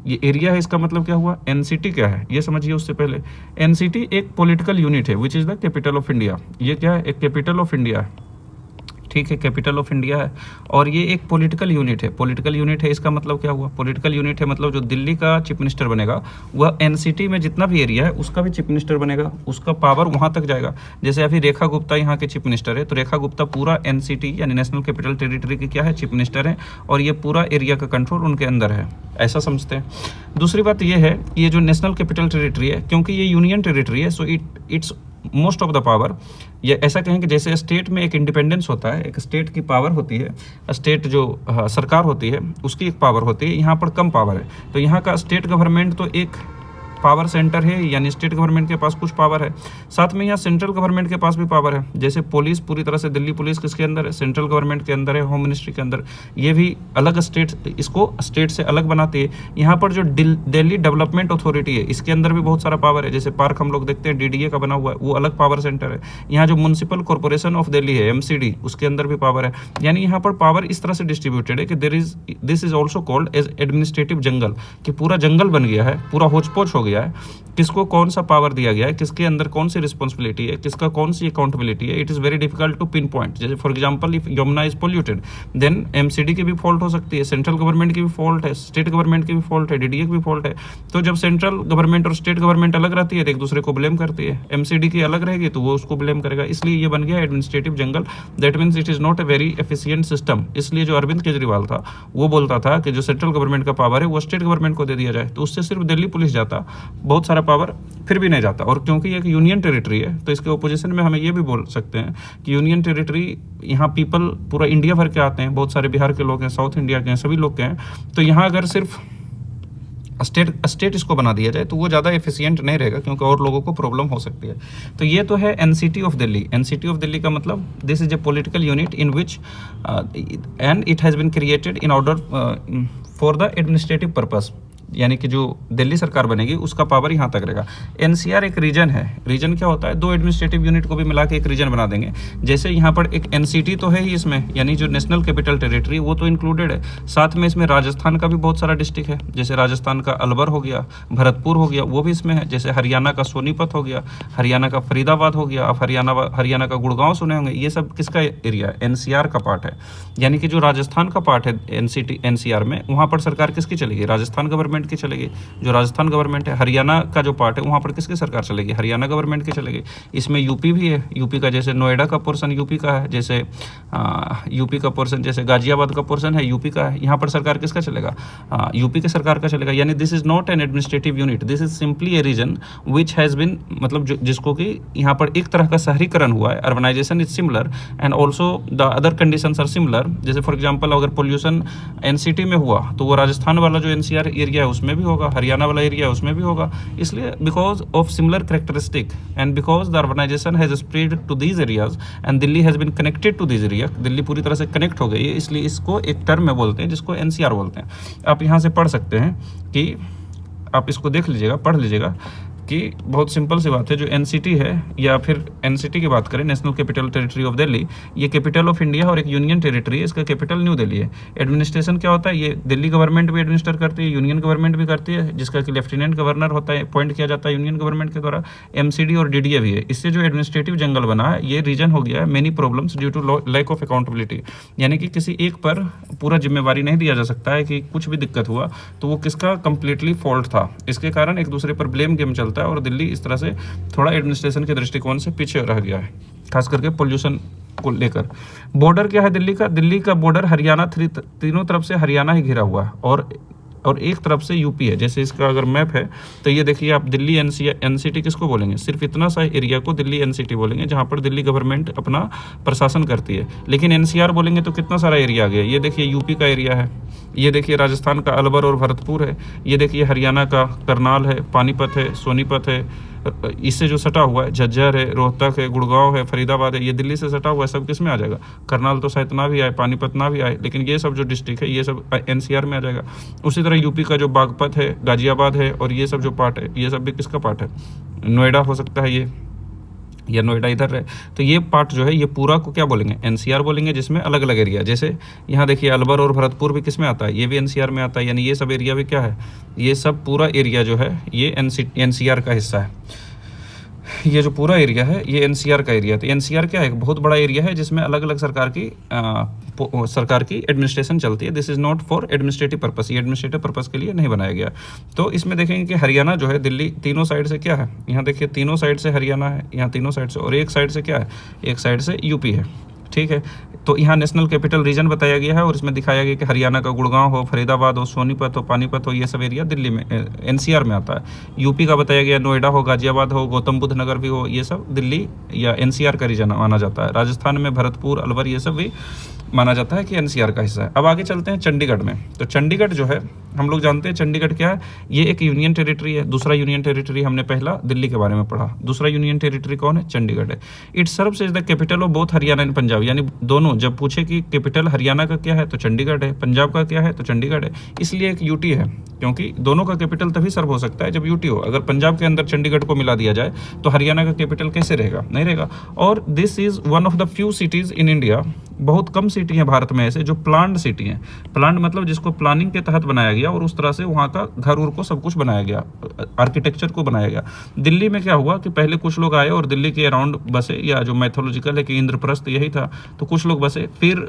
ये एरिया है। इसका मतलब क्या हुआ? NCT क्या है ये समझिए। उससे पहले NCT एक पॉलिटिकल यूनिट है which is the capital of India. ये क्या है? एक कैपिटल ऑफ इंडिया है, ठीक है, कैपिटल ऑफ इंडिया है और ये एक पॉलिटिकल यूनिट है। पॉलिटिकल यूनिट है इसका मतलब क्या हुआ? पॉलिटिकल यूनिट है मतलब जो दिल्ली का चीफ मिनिस्टर बनेगा वह NCT में जितना भी एरिया है उसका भी चीफ मिनिस्टर बनेगा, उसका पावर वहाँ तक जाएगा। जैसे अभी रेखा गुप्ता यहाँ के चीफ मिनिस्टर है तो रेखा गुप्ता पूरा NCT यानी नेशनल कैपिटल टेरिटरी की क्या है? चीफ मिनिस्टर है और ये पूरा एरिया का कंट्रोल उनके अंदर है, ऐसा समझते हैं। दूसरी बात ये है कि ये जो नेशनल कैपिटल टेरिटरी है क्योंकि ये यूनियन टेरिटरी है so it's most of the power, ये ऐसा कहें कि जैसे स्टेट में एक इंडिपेंडेंस होता है, एक स्टेट की पावर होती है, स्टेट जो सरकार होती है उसकी एक पावर होती है, यहाँ पर कम पावर है। तो यहाँ का स्टेट गवर्नमेंट तो एक पावर सेंटर है, यानी स्टेट गवर्नमेंट के पास कुछ पावर है। साथ में यहाँ सेंट्रल गवर्नमेंट के पास भी पावर है, जैसे पुलिस पूरी तरह से दिल्ली पुलिस किसके अंदर है, सेंट्रल गवर्नमेंट के अंदर है, होम मिनिस्ट्री के अंदर। ये भी अलग स्टेट, इसको स्टेट से अलग बनाती है। यहाँ पर जो दिल्ली डेवलपमेंट अथॉरिटी है, इसके अंदर भी बहुत सारा पावर है, जैसे पार्क हम लोग देखते हैं DDA का बना हुआ है, वो अलग पावर सेंटर है। यहाँ जो म्युनिसिपल कॉर्पोरेशन ऑफ दिल्ली है, MCD, उसके अंदर भी पावर है। यानी यहाँ पर पावर इस तरह से डिस्ट्रीब्यूटेड है कि this is also called as administrative jungle, कि पूरा जंगल बन गया है, पूरा होच पोच हो गया है। किसको कौन सा पावर दिया गया है, किसके अंदर कौन सी रिस्पॉन्सिबिलिटी है, किसका कौन सी अकाउंटेबिलिटी है, it is very difficult to pin point. जैसे for example if Yamuna is polluted, then MCD की भी फॉल्ट हो सकती है, सेंट्रल गवर्नमेंट की भी फॉल्ट है, स्टेट गवर्नमेंट की भी फॉल्ट है, DDA की भी फॉल्ट है। तो जब सेंट्रल गवर्नमेंट और स्टेट गवर्नमेंट अलग रहती है तो एक दूसरे को ब्लेम करती है, MCD की अलग रहेगी तो वो उसको ब्लेम करेगा। इसलिए ये बन गया administrative jungle. That means it is not a very efficient system. इसलिए जो अरविंद केजरीवाल था वो बोलता था कि जो सेंट्रल गवर्नमेंट का पावर है वो स्टेट गवर्नमेंट को दे दिया जाए, तो उससे सिर्फ दिल्ली पुलिस जाता, बहुत सारा पावर फिर भी नहीं जाता। और क्योंकि एक यूनियन टेरिटरी है तो इसके ओपोजिशन में हमें ये भी बोल सकते हैं कि यूनियन टेरिटरी, यहाँ पीपल पूरा इंडिया भर के आते हैं, बहुत सारे बिहार के लोग हैं, साउथ इंडिया के हैं, सभी लोग के हैं। तो यहाँ अगर सिर्फ स्टेट इसको बना दिया जाए तो वो ज़्यादा एफिशिएंट नहीं रहेगा, क्योंकि और लोगों को प्रॉब्लम हो सकती है। तो ये तो है NCT of Delhi. NCT of Delhi का मतलब this is a political unit in which and it has been created in order for the administrative purpose, यानी कि जो दिल्ली सरकार बनेगी उसका पावर यहाँ तक रहेगा। NCR एक रीजन है। रीजन क्या होता है, दो एडमिनिस्ट्रेटिव यूनिट को भी मिला के एक रीजन बना देंगे। जैसे यहाँ पर एक NCT तो है ही इसमें, यानी जो नेशनल कैपिटल टेरिटरी वो तो इंक्लूडेड है, साथ में इसमें राजस्थान का भी बहुत सारा डिस्ट्रिक्ट है, जैसे राजस्थान का अलवर हो गया, भरतपुर हो गया, वो भी इसमें है। जैसे हरियाणा का सोनीपत हो गया, हरियाणा का फरीदाबाद हो गया, आप हरियाणा का गुड़गांव सुने होंगे, ये सब किसका एरिया है, NCR का पार्ट है। यानी कि जो राजस्थान का पार्ट है NCR में, वहाँ पर सरकार किसकी चलेगी, राजस्थान गवर्नमेंट की चलेगी, जो राजस्थान गवर्नमेंट है। हरियाणा का जो पार्ट है वहाँ पर किसकी सरकार चलेगी, हरियाणा गवर्नमेंट की चलेगी। इसमें यूपी भी है, यूपी का जैसे नोएडा का पोर्शन यूपी का है, जैसे यूपी का पोर्शन जैसे गाजियाबाद का पोर्शन है यूपी का है। यहाँ पर सरकार किसका चलेगा, यूपी के सरकार का चलेगा। यानी this is not an administrative unit, this is simply a region which has been, मतलब जिसको कि यहाँ पर एक तरह का शहरीकरण हुआ है, urbanisation is similar and also the other conditions are similar. जैसे फॉर एग्जाम्पल अगर पोल्यूशन NCT में हुआ तो वो राजस्थान वाला जो NCR एरिया है उसमें भी होगा, हरियाणा वाला एरिया है उसमें भी होगा। इसलिए because of similar characteristic and because the urbanisation has spread to these areas and Delhi has been connected to these area, Delhi पूरी तरह से कनेक्ट हो गई है, इसलिए इसको एक टर्म में बोलते हैं जिसको NCR बोलते हैं। आप यहाँ से पढ़ सकते हैं कि आप इसको देख लीजिएगा, पढ़ लीजिएगा कि बहुत सिंपल सी बात है। जो NCT है, या फिर NCT की बात करें, national capital territory of Delhi, ये कैपिटल ऑफ इंडिया और एक यूनियन टेरिटरी है, इसका कैपिटल न्यू दिल्ली है। एडमिनिस्ट्रेशन क्या होता है, ये दिल्ली गवर्नमेंट भी एडमिनिस्टर करती है, यूनियन गवर्नमेंट भी करती है, जिसका कि लेफ्टिनेंट गवर्नर होता है, अपॉइंट किया जाता है यूनियन गवर्नमेंट के द्वारा। MCD और DDA भी है। इससे जो एडमिनिस्ट्रेटिव जंगल बना है, ये रीजन हो गया है many problems due to lack of accountability, यानी कि किसी एक पर पूरा जिम्मेवारी नहीं दिया जा सकता है कि कुछ भी दिक्कत हुआ तो वो किसका कंप्लीटली फॉल्ट था। इसके कारण एक दूसरे पर ब्लेम गेम चलता है और दिल्ली इस तरह से थोड़ा एडमिनिस्ट्रेशन के दृष्टिकोण से पीछे रह गया है, खास करके पोल्यूशन को लेकर। बॉर्डर क्या है दिल्ली का, दिल्ली का बॉर्डर हरियाणा तीनों तरफ से हरियाणा ही घिरा हुआ है और एक तरफ से यूपी है। जैसे इसका अगर मैप है तो ये देखिए आप, दिल्ली NCT किसको बोलेंगे, सिर्फ इतना सा एरिया को दिल्ली NCT बोलेंगे जहाँ पर दिल्ली गवर्नमेंट अपना प्रशासन करती है। लेकिन NCR बोलेंगे तो कितना सारा एरिया आ गया। ये देखिए यूपी का एरिया है, ये देखिए राजस्थान का अलवर और भरतपुर है, ये देखिए हरियाणा का करनाल है, पानीपत है, सोनीपत है, इससे जो सटा हुआ है झज्जर है, रोहतक है, गुड़गांव है, फरीदाबाद है, ये दिल्ली से सटा हुआ है। सब किस में आ जाएगा, करनाल तो शायद ना भी आए, पानीपत ना भी आए, लेकिन ये सब जो डिस्ट्रिक्ट है ये सब NCR में आ जाएगा। उसी तरह यूपी का जो बागपत है, गाजियाबाद है, और ये सब जो पार्ट है ये सब भी किसका पार्ट है, नोएडा हो सकता है ये, या नोएडा इधर है। तो ये पार्ट जो है ये पूरा को क्या बोलेंगे, NCR बोलेंगे, जिसमें अलग अलग एरिया। जैसे यहाँ देखिए अलवर और भरतपुर भी किस में आता है, ये भी NCR में आता है। यानी ये सब एरिया भी क्या है, ये सब पूरा एरिया जो है ये NCR का हिस्सा है। ये जो पूरा एरिया है ये NCR का एरिया है। तो NCR क्या है, एक बहुत बड़ा एरिया है जिसमें अलग अलग सरकार की एडमिनिस्ट्रेशन चलती है। This is not for administrative purpose, ये एडमिनिस्ट्रेटिव पर्पस के लिए नहीं बनाया गया। तो इसमें देखेंगे कि हरियाणा जो है, दिल्ली तीनों साइड से क्या है, यहाँ देखिए तीनों साइड से हरियाणा है, यहाँ तीनों साइड से, और एक साइड से क्या है, एक साइड से यूपी है। ठीक है। तो यहाँ नेशनल कैपिटल रीजन बताया गया है और इसमें दिखाया गया कि हरियाणा का गुड़गांव हो, फरीदाबाद हो, सोनीपत हो, पानीपत हो, ये सब एरिया दिल्ली में एनसीआर में आता है। यूपी का बताया गया नोएडा हो, गाजियाबाद हो, गौतम बुद्ध नगर भी हो, ये सब दिल्ली या एनसीआर का रीजन माना जाता है। राजस्थान में भरतपुर, अलवर, ये सब भी माना जाता है कि एनसीआर का हिस्सा है। अब आगे चलते हैं चंडीगढ़ में। तो चंडीगढ़ जो है, हम लोग जानते हैं चंडीगढ़ क्या है, ये एक यूनियन टेरिटरी है। दूसरा यूनियन टेरिटरी हमने पहला दिल्ली के बारे में पढ़ा, दूसरा यूनियन टेरिटरी कौन है, चंडीगढ़ है। It serves as the capital of both Haryana and Punjab, यानी दोनों, जब पूछे कि कैपिटल हरियाणा का क्या है तो चंडीगढ़ है, पंजाब का क्या है तो चंडीगढ़ है, इसलिए एक यूटी है, क्योंकि दोनों का कैपिटल तभी सर्व हो सकता है जब यूटी हो। अगर पंजाब के अंदर चंडीगढ़ को मिला दिया जाए तो हरियाणा का कैपिटल कैसे रहेगा, नहीं रहेगा। और this is one of the few cities in India, बहुत कम सिटी है भारत में ऐसे जो प्लान्ड सिटी हैं। प्लान्ड मतलब जिसको प्लानिंग के तहत बनाया गया और उस तरह से वहाँ का घर उर को सब कुछ बनाया गया, आर्किटेक्चर को बनाया गया। दिल्ली में क्या हुआ कि पहले कुछ लोग आए और दिल्ली के अराउंड बसे, या जो मैथोलॉजिकल है कि इंद्रप्रस्थ यही था, तो कुछ लोग बसे, फिर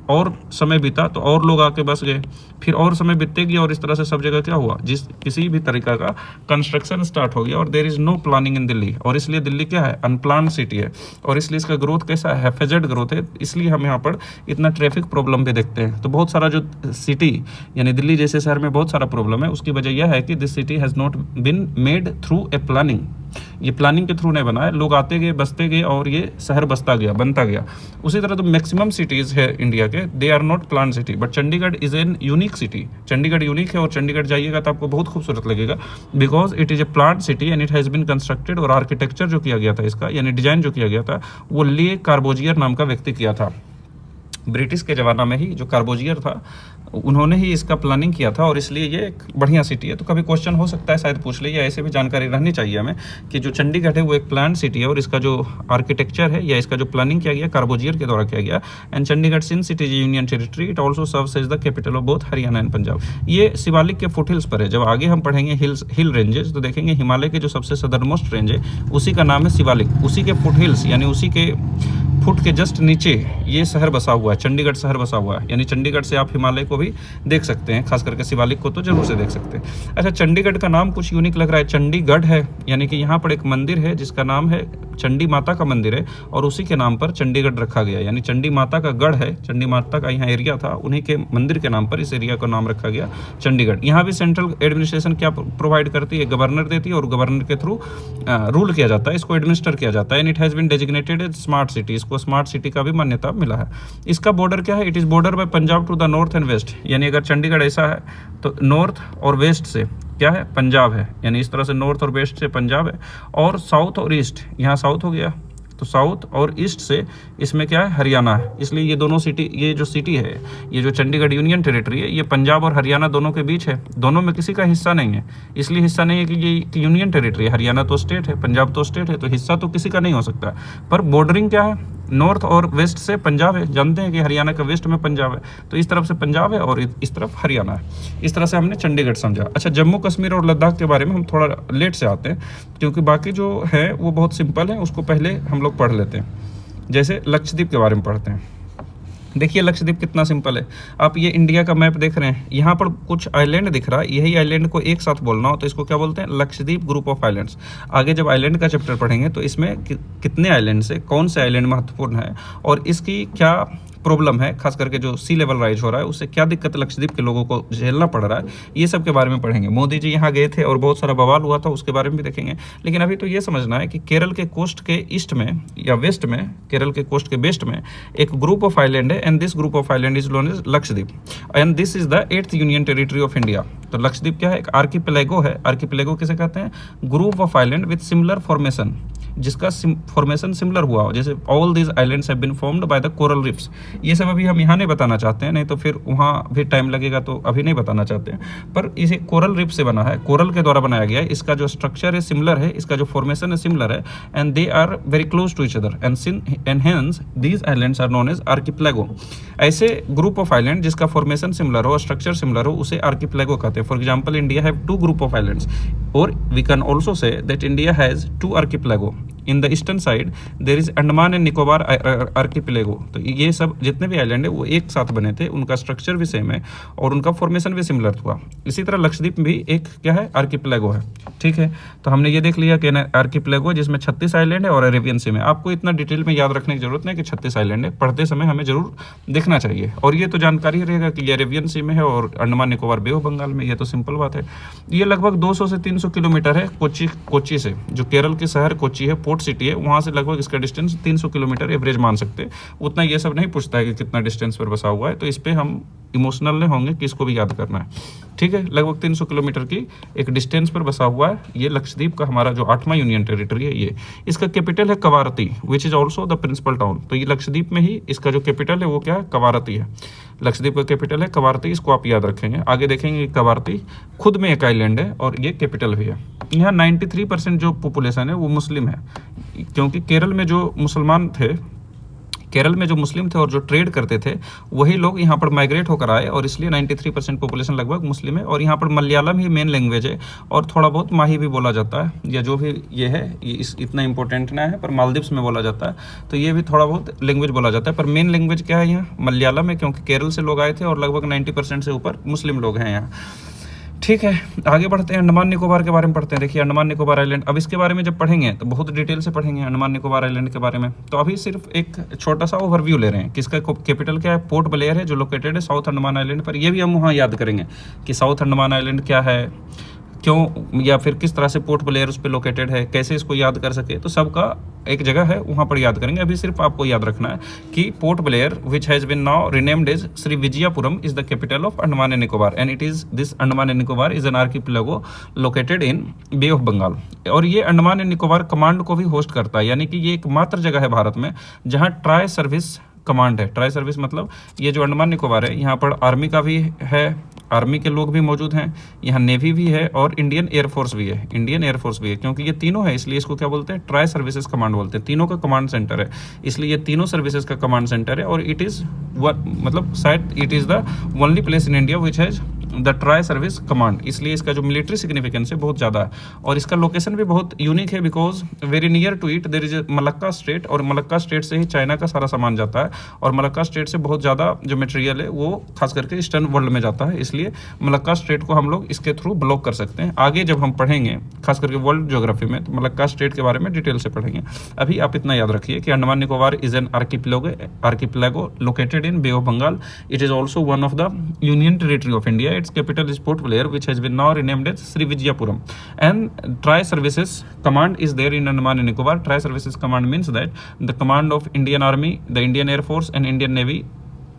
और समय बीता तो और लोग आके बस गए, फिर और समय बीतते गया और इस तरह से सब जगह क्या हुआ, जिस किसी भी तरीका का कंस्ट्रक्शन स्टार्ट हो गया और there is no planning in Delhi. और इसलिए दिल्ली क्या है, अनप्लान्ड सिटी है और इसलिए इसका ग्रोथ कैसा है, फेजेड ग्रोथ है। इसलिए हम यहाँ पर इतना ट्रैफिक प्रॉब्लम भी देखते हैं। तो बहुत सारा जो सिटी यानी दिल्ली जैसे शहर में बहुत सारा प्रॉब्लम है, उसकी वजह यह है कि this city has not been made through a planning. ये प्लानिंग के थ्रू नहीं बना है, लोग आते गए, बसते गए और ये शहर बसता गया, बनता गया। उसी तरह तो मैक्सिमम सिटीज़ है इंडिया के, they are not plan city, but Chandigarh is an unique city. Chandigarh unique है और चंडीगढ़ जाइएगा तो आपको बहुत खूबसूरत लगेगा, because it is a plan city and it has been constructed. और आर्किटेक्चर जो किया गया था इसका, यानी डिजाइन जो किया गया था, वो ले कार्बोजियर नाम का व्यक्ति किया था। ब्रिटिश के ज़माना में ही जो कार्बोजियर था, उन्होंने ही इसका प्लानिंग किया था और इसलिए ये एक बढ़िया सिटी है। तो कभी क्वेश्चन हो सकता है, शायद पूछ ले, या ऐसे भी जानकारी रहनी चाहिए हमें कि जो चंडीगढ़ है वो एक प्लान सिटी है और इसका जो आर्किटेक्चर है या इसका जो प्लानिंग किया गया कार्बोजियर के द्वारा किया गया। And Chandigarh since it is union territory, it also serves as the capital of both Haryana and Punjab. ये शिवालिक के फुट हिल्स पर है। जब आगे हम पढ़ेंगे हिल रेंजेस तो देखेंगे हिमालय के जो सबसे सदर्न मोस्ट रेंज है उसी का नाम है शिवालिक। उसी के फुट हिल्स यानी उसी के फुट के जस्ट नीचे ये शहर बसा हुआ है, चंडीगढ़ शहर बसा हुआ है। यानी चंडीगढ़ से आप हिमालय को भी देख सकते हैं, खास करके शिवालिक को तो जरूर से देख सकते हैं। अच्छा, चंडीगढ़ का नाम कुछ यूनिक लग रहा है, चंडीगढ़ है, यानी कि यहाँ पर एक मंदिर है जिसका नाम है चंडी माता का मंदिर है और उसी के नाम पर चंडीगढ़ रखा गया। यानी चंडी माता का गढ़ है, चंडी माता का यहाँ एरिया था, उन्हीं के मंदिर के नाम पर इस एरिया का नाम रखा गया चंडीगढ़। यहाँ भी सेंट्रल एडमिनिस्ट्रेशन क्या प्रोवाइड करती है, गवर्नर देती है और गवर्नर के थ्रू रूल किया जाता है, इसको एडमिनिस्टर किया जाता है। And it has been designated as smart city, इसको स्मार्ट सिटी का भी मान्यता मिला है। इसका बॉर्डर क्या है, it is border by Punjab to the north and west. यानी अगर चंडीगढ़ ऐसा है तो नॉर्थ और वेस्ट से क्या है, पंजाब है। यानी इस तरह से नॉर्थ और वेस्ट से पंजाब है और साउथ और ईस्ट, यहाँ साउथ हो गया तो साउथ और ईस्ट से इसमें क्या है, हरियाणा है। इसलिए ये दोनों सिटी, ये जो सिटी है, ये जो चंडीगढ़ यूनियन टेरिटरी है, ये पंजाब और हरियाणा दोनों के बीच है, दोनों में किसी का हिस्सा नहीं है। इसलिए हिस्सा नहीं है कि ये यूनियन टेरिटरी है, हरियाणा तो स्टेट है, पंजाब तो स्टेट है, तो हिस्सा तो किसी का नहीं हो सकता। पर बॉर्डरिंग क्या है, नॉर्थ और वेस्ट से पंजाब है। जानते हैं कि हरियाणा का वेस्ट में पंजाब है, तो इस तरफ से पंजाब है और इस तरफ हरियाणा है। इस तरह से हमने चंडीगढ़ समझा। अच्छा, जम्मू कश्मीर और लद्दाख के बारे में हम थोड़ा लेट से आते हैं, क्योंकि बाकी जो है वो बहुत सिंपल है, उसको पहले हम लोग पढ़ लेते हैं। जैसे लक्षद्वीप के बारे में पढ़ते हैं। देखिए लक्षद्वीप कितना सिंपल है। आप ये इंडिया का मैप देख रहे हैं, यहाँ पर कुछ आइलैंड दिख रहा है, यही आइलैंड को एक साथ बोलना हो तो इसको क्या बोलते हैं, लक्षद्वीप ग्रुप ऑफ आइलैंड्स। आगे जब आइलैंड का चैप्टर पढ़ेंगे तो इसमें कितने आइलैंड से कौन से आइलैंड महत्वपूर्ण है और इसकी क्या प्रॉब्लम है, खास करके जो सी लेवल राइज हो रहा है उससे क्या दिक्कत लक्षद्वीप के लोगों को झेलना पड़ रहा है, ये सब के बारे में पढ़ेंगे। मोदी जी यहाँ गए थे और बहुत सारा बवाल हुआ था, उसके बारे में भी देखेंगे। लेकिन अभी तो ये समझना है कि केरल के कोस्ट के ईस्ट में या वेस्ट में, केरल के कोस्ट के वेस्ट में एक ग्रुप ऑफ आइलैंड है and this group of island is known as Lakshadweep and this is the 8th union territory of India. तो लक्षद्वीप क्या है, एक आर्किपेलेगो है। आर्किपेलेगो किसे कहते हैं, group of island with similar formation, जिसका फॉर्मेशन सिमिलर हुआ हो। जैसे all these islands have been formed by the coral reefs. ये सब अभी हम यहाँ नहीं बताना चाहते हैं, नहीं तो फिर वहाँ भी टाइम लगेगा, तो अभी नहीं बताना चाहते हैं। पर इसे कोरल रिफ से बना है, कोरल के द्वारा बनाया गया है। इसका जो स्ट्रक्चर है सिमिलर है, इसका जो फॉर्मेशन है सिमिलर है and they are very close to each other and hence these islands are known as archipelago. ऐसे ग्रुप ऑफ आइलैंड जिसका फॉर्मेशन सिमिलर हो, स्ट्रक्चर सिमिलर हो, उसे आर्किपेलेगो कहते हैं। For example, India have 2 group of islands और we can also say that India has 2 archipelago. In the eastern side there is Andaman and Nicobar archipelago. तो ये सब जितने भी आइलैंड है वो एक साथ बने थे, उनका स्ट्रक्चर भी सेम है और उनका फॉर्मेशन भी सिमिलर हुआ। इसी तरह लक्षद्वीप भी एक क्या है, आर्किपेलागो है। ठीक है, तो हमने ये देख लिया कि आर्किपेलागो जिसमें 36 आइलैंड है और अरेबियन सी में। आपको इतना डिटेल में याद रखने की जरूरत नहीं कि 36 आइलैंड है, पढ़ते समय हमें जरूर देखना चाहिए। और ये तो जानकारी रहेगा कि ये अरेबियन सी में है और अंडमान निकोबार बे ऑफ बंगाल में, ये तो सिंपल बात है। ये लगभग 200 से 300 किलोमीटर है कोच्चि से, जो केरल के शहर कोच्चि है, पोर्ट सिटी है, वहाँ से लगभग इसका डिस्टेंस 300 किलोमीटर एवरेज मान सकते हैं। उतना ये सब नहीं पूछता है कि कितना डिस्टेंस पर बसा हुआ है, तो इस पर हम इमोशनल नहीं होंगे कि इसको भी याद करना है। ठीक है, लगभग 300 किलोमीटर की एक डिस्टेंस पर बसा हुआ है ये लक्षद्वीप का हमारा जो 8वां यूनियन टेरिटरी है ये। इसका कैपिटल है Kavaratti, which is also the principal town. तो ये लक्षद्वीप में ही इसका जो कैपिटल है वो क्या है, कवारती है। लक्षद्वीप का कैपिटल है कवारती, इसको आप याद रखेंगे। आगे देखेंगे कवारती खुद में एक आइलैंड है और ये कैपिटल भी है। यहाँ 93% जो पॉपुलेशन है वो मुस्लिम है, क्योंकि केरल में जो मुसलमान थे, केरल में जो मुस्लिम थे और जो ट्रेड करते थे वही लोग यहाँ पर माइग्रेट होकर आए और इसलिए 93% पॉपुलेशन लगभग मुस्लिम है। और यहाँ पर मलयालम ही मेन लैंग्वेज है और थोड़ा बहुत माही भी बोला जाता है, या जो भी ये है ये इतना इंपॉर्टेंट ना है, पर मालदीव्स में बोला जाता है, तो ये भी थोड़ा बहुत लैंग्वेज बोला जाता है। पर मेन लैंग्वेज क्या है यहाँ, मलयालम है, क्योंकि केरल से लोग आए थे और लगभग 90% से ऊपर मुस्लिम लोग हैं यहाँ। ठीक है, आगे बढ़ते हैं, अंडमान निकोबार के बारे में पढ़ते हैं। देखिए अंडमान निकोबार आइलैंड, अब इसके बारे में जब पढ़ेंगे तो बहुत डिटेल से पढ़ेंगे अंडमान निकोबार आइलैंड के बारे में। तो अभी सिर्फ एक छोटा सा ओवरव्यू ले रहे हैं। किसका कैपिटल क्या है, पोर्ट ब्लेयर है, जो लोकेटेड है साउथ अंडमान आइलैंड पर। ये भी हम वहाँ याद करेंगे कि साउथ अंडमान आइलैंड क्या है, क्यों, या फिर किस तरह से पोर्ट ब्लेयर उस पर लोकेटेड है, कैसे इसको याद कर सके, तो सबका एक जगह है वहाँ पर याद करेंगे। अभी सिर्फ आपको याद रखना है कि Port Blair which has been now renamed as Shri Vijayapuram is the capital of Andaman and Nicobar and it is this Andaman and Nicobar is an archipelago located in Bay of Bengal. और ये अंडमान एंड निकोबार कमांड को भी होस्ट करता है, यानी कि ये एकमात्र जगह है भारत में जहाँ ट्राई सर्विस कमांड है। ट्राई सर्विस मतलब ये जो अंडमान निकोबार है यहाँ पर आर्मी का भी है, आर्मी के लोग भी मौजूद हैं, यहाँ नेवी भी है और इंडियन एयरफोर्स भी है। इंडियन एयरफोर्स भी है क्योंकि ये तीनों है, इसलिए इसको क्या बोलते हैं, ट्राई सर्विसेज कमांड बोलते हैं। तीनों का कमांड सेंटर है, इसलिए ये तीनों सर्विसेज का कमांड सेंटर है। और इट इज़ मतलब शायद it is the only place in India which has the tri service command, इसलिए इसका जो मिलिट्री सिग्निफिकेंस है बहुत ज़्यादा है। और इसका लोकेशन भी बहुत यूनिक है because very near to it there is Malacca strait, और मलक्का स्टेट से ही चाइना का सारा सामान जाता है और मलक्का स्टेट से बहुत ज़्यादा जो मटेरियल है वो खास करके ईस्टर्न वर्ल्ड में जाता है, इसलिए मलक्का स्टेट को हम लोग इसके थ्रू ब्लॉक कर सकते हैं। आगे जब हम पढ़ेंगे खास करके वर्ल्ड ज्योग्राफी में तो मलक्का स्टेट के बारे में डिटेल से पढ़ेंगे। अभी आप इतना याद रखिए कि Andaman Nicobar is an archipelago located in Bay of Bengal. It is also one of the union territory of India. Its capital is Port Blair, which has been now renamed as Sri Vijayapuram. And Tri Services Command is there in Andaman and Nicobar. Tri Services Command means that the command of Indian Army, the Indian Air Force, and Indian Navy,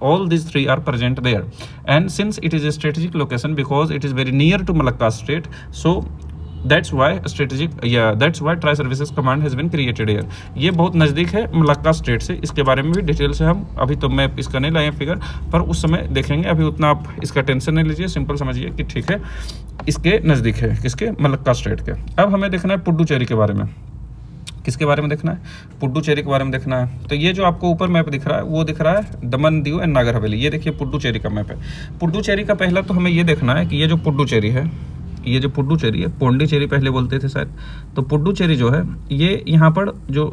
all these three are present there. And since it is a strategic location because it is very near to Malacca State, so that's why Tri Services Command has been created here. ये बहुत नज़दीक है Malacca strait से। इसके बारे में भी detail से हम अभी तो मैं इसका नहीं लाए फिगर, पर उस समय देखेंगे। अभी उतना आप इसका टेंशन नहीं लीजिए, सिंपल समझिए कि ठीक है इसके नज़दीक है, किसके, मलक्का स्टेट के। अब हमें देखना है पुडुचेरी के बारे में। किसके बारे में देखना है, पुडुचेरी के बारे में देखना है। तो ये जो आपको ऊपर मैप दिख रहा है वो दिख रहा है दमन दीव एंड नागर हवेली। ये देखिए पुडुचेरी का मैप है। पुडुचेरी का पहला तो हमें ये देखना है कि ये जो पुडुचेरी है, ये जो पुडुचेरी है, पोंडिचेरी पहले बोलते थे शायद, तो पुडुचेरी जो है ये यहाँ पर जो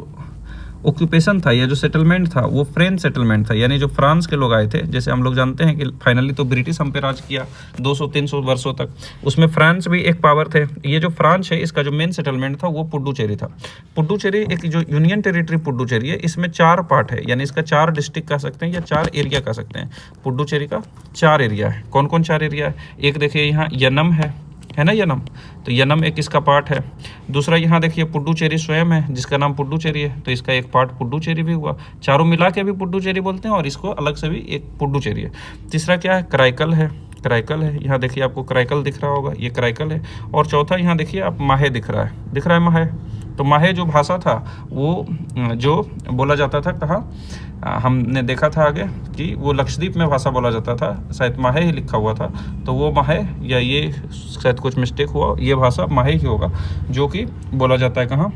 ऑक्यूपेशन था या जो सेटलमेंट था वो फ्रेंच सेटलमेंट था, यानी जो फ्रांस के लोग आए थे। जैसे हम लोग जानते हैं कि फाइनली तो ब्रिटिश हम पे राज किया 200-300 वर्षों तक, उसमें फ्रांस भी एक पावर थे। ये जो फ्रांस है इसका जो मेन सेटलमेंट था वो पुडुचेरी था। पुडुचेरी एक जो यूनियन टेरिटरी पुडुचेरी है, इसमें 4 पार्ट है, यानी इसका 4 डिस्ट्रिक्ट कह सकते हैं या 4 एरिया कह सकते हैं। पुडुचेरी का 4 एरिया है। कौन कौन 4 एरिया है, एक देखिए यहाँ यनम है ना, यनम, तो यनम एक इसका पार्ट है। दूसरा यहाँ देखिए पुडुचेरी स्वयं है जिसका नाम पुडुचेरी है, तो इसका एक पार्ट पुडुचेरी भी हुआ। चारों मिला के भी पुडुचेरी बोलते हैं और इसको अलग से भी एक पुडुचेरी है। तीसरा क्या है, कराईकल है, कराईकल है, यहाँ देखिए आपको कराईकल दिख रहा होगा, ये कराईकल है। और चौथा यहाँ देखिए आप माहे दिख रहा है माहे। तो माहे जो भाषा था वो जो बोला जाता था कहाँ, हमने देखा था आगे कि वो लक्षद्वीप में भाषा बोला जाता था, शायद माहे ही लिखा हुआ था, तो वो माहे या ये शायद कुछ मिस्टेक हुआ, ये भाषा माहे ही होगा जो कि बोला जाता है कहाँ,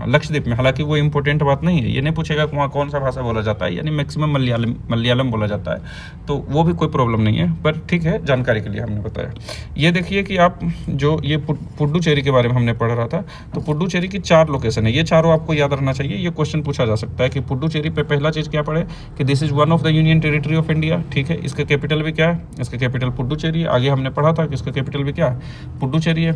लक्षद्वीप में। हालांकि वो इंपॉर्टेंट बात नहीं है, ये नहीं पूछेगा कि वहाँ कौन सा भाषा बोला जाता है, यानी मैक्सिमम मलयालम बोला जाता है, तो वो भी कोई प्रॉब्लम नहीं है, पर ठीक है, जानकारी के लिए हमने बताया। ये देखिए कि आप जो ये पुडुचेरी के बारे में हमने पढ़ रहा था, तो पुडुचेरी की 4 लोकेशन है, ये चारों आपको याद रखना चाहिए। ये क्वेश्चन पूछा जा सकता है कि पुडुचेरी पे पहला चीज़ क्या पढ़े कि this is one of the union territory of India, ठीक है। इसका कैपिटल भी क्या है, इसका कैपिटल पुडुचेरी है। आगे हमने पढ़ा था कि इसका कैपिटल भी क्या है, पुडुचेरी है।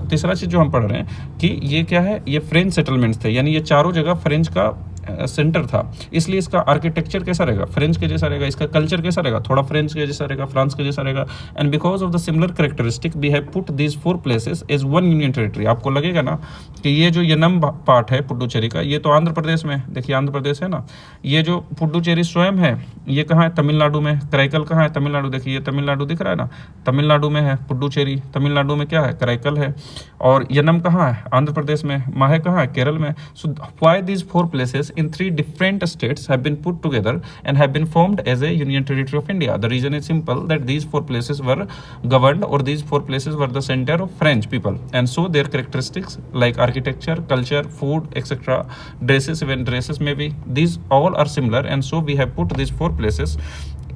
तीसरा चीज़ जो हम पढ़ रहे हैं कि ये क्या है, ये फ्रेंच सेटलमेंट्स थे, यानी ये चारों जगह फ्रेंच का सेंटर था, इसलिए इसका आर्किटेक्चर कैसा रहेगा, फ्रेंच के जैसा रहेगा। इसका कल्चर कैसा रहेगा, थोड़ा फ्रेंच के जैसा रहेगा, फ्रांस के जैसा रहेगा। And because of the similar characteristic we have put these 4 places as one union territory. आपको लगेगा ना कि ये जो यनम पार्ट है पुडुचेरी का, ये तो आंध्र प्रदेश में, देखिए आंध्र प्रदेश है ना, ये जो पुडुचेरी स्वयं है ये कहाँ है, तमिलनाडु में। कराईकल कहाँ है, तमिलनाडु, देखिए ये तमिलनाडु दिख रहा है ना, तमिलनाडु में है पुडुचेरी। तमिलनाडु में क्या है, कराईकल है। और यनम कहाँ है, आंध्र प्रदेश में। माहे कहाँ है, केरल में। So why these 4 places in 3 different states have been put together and have been formed as a union territory of India? The reason is simple, that these 4 places were governed, or these 4 places were the center of French people, and so their characteristics like architecture, culture, food, etc., dresses, even dresses maybe, these all are similar, and so we have put these 4 places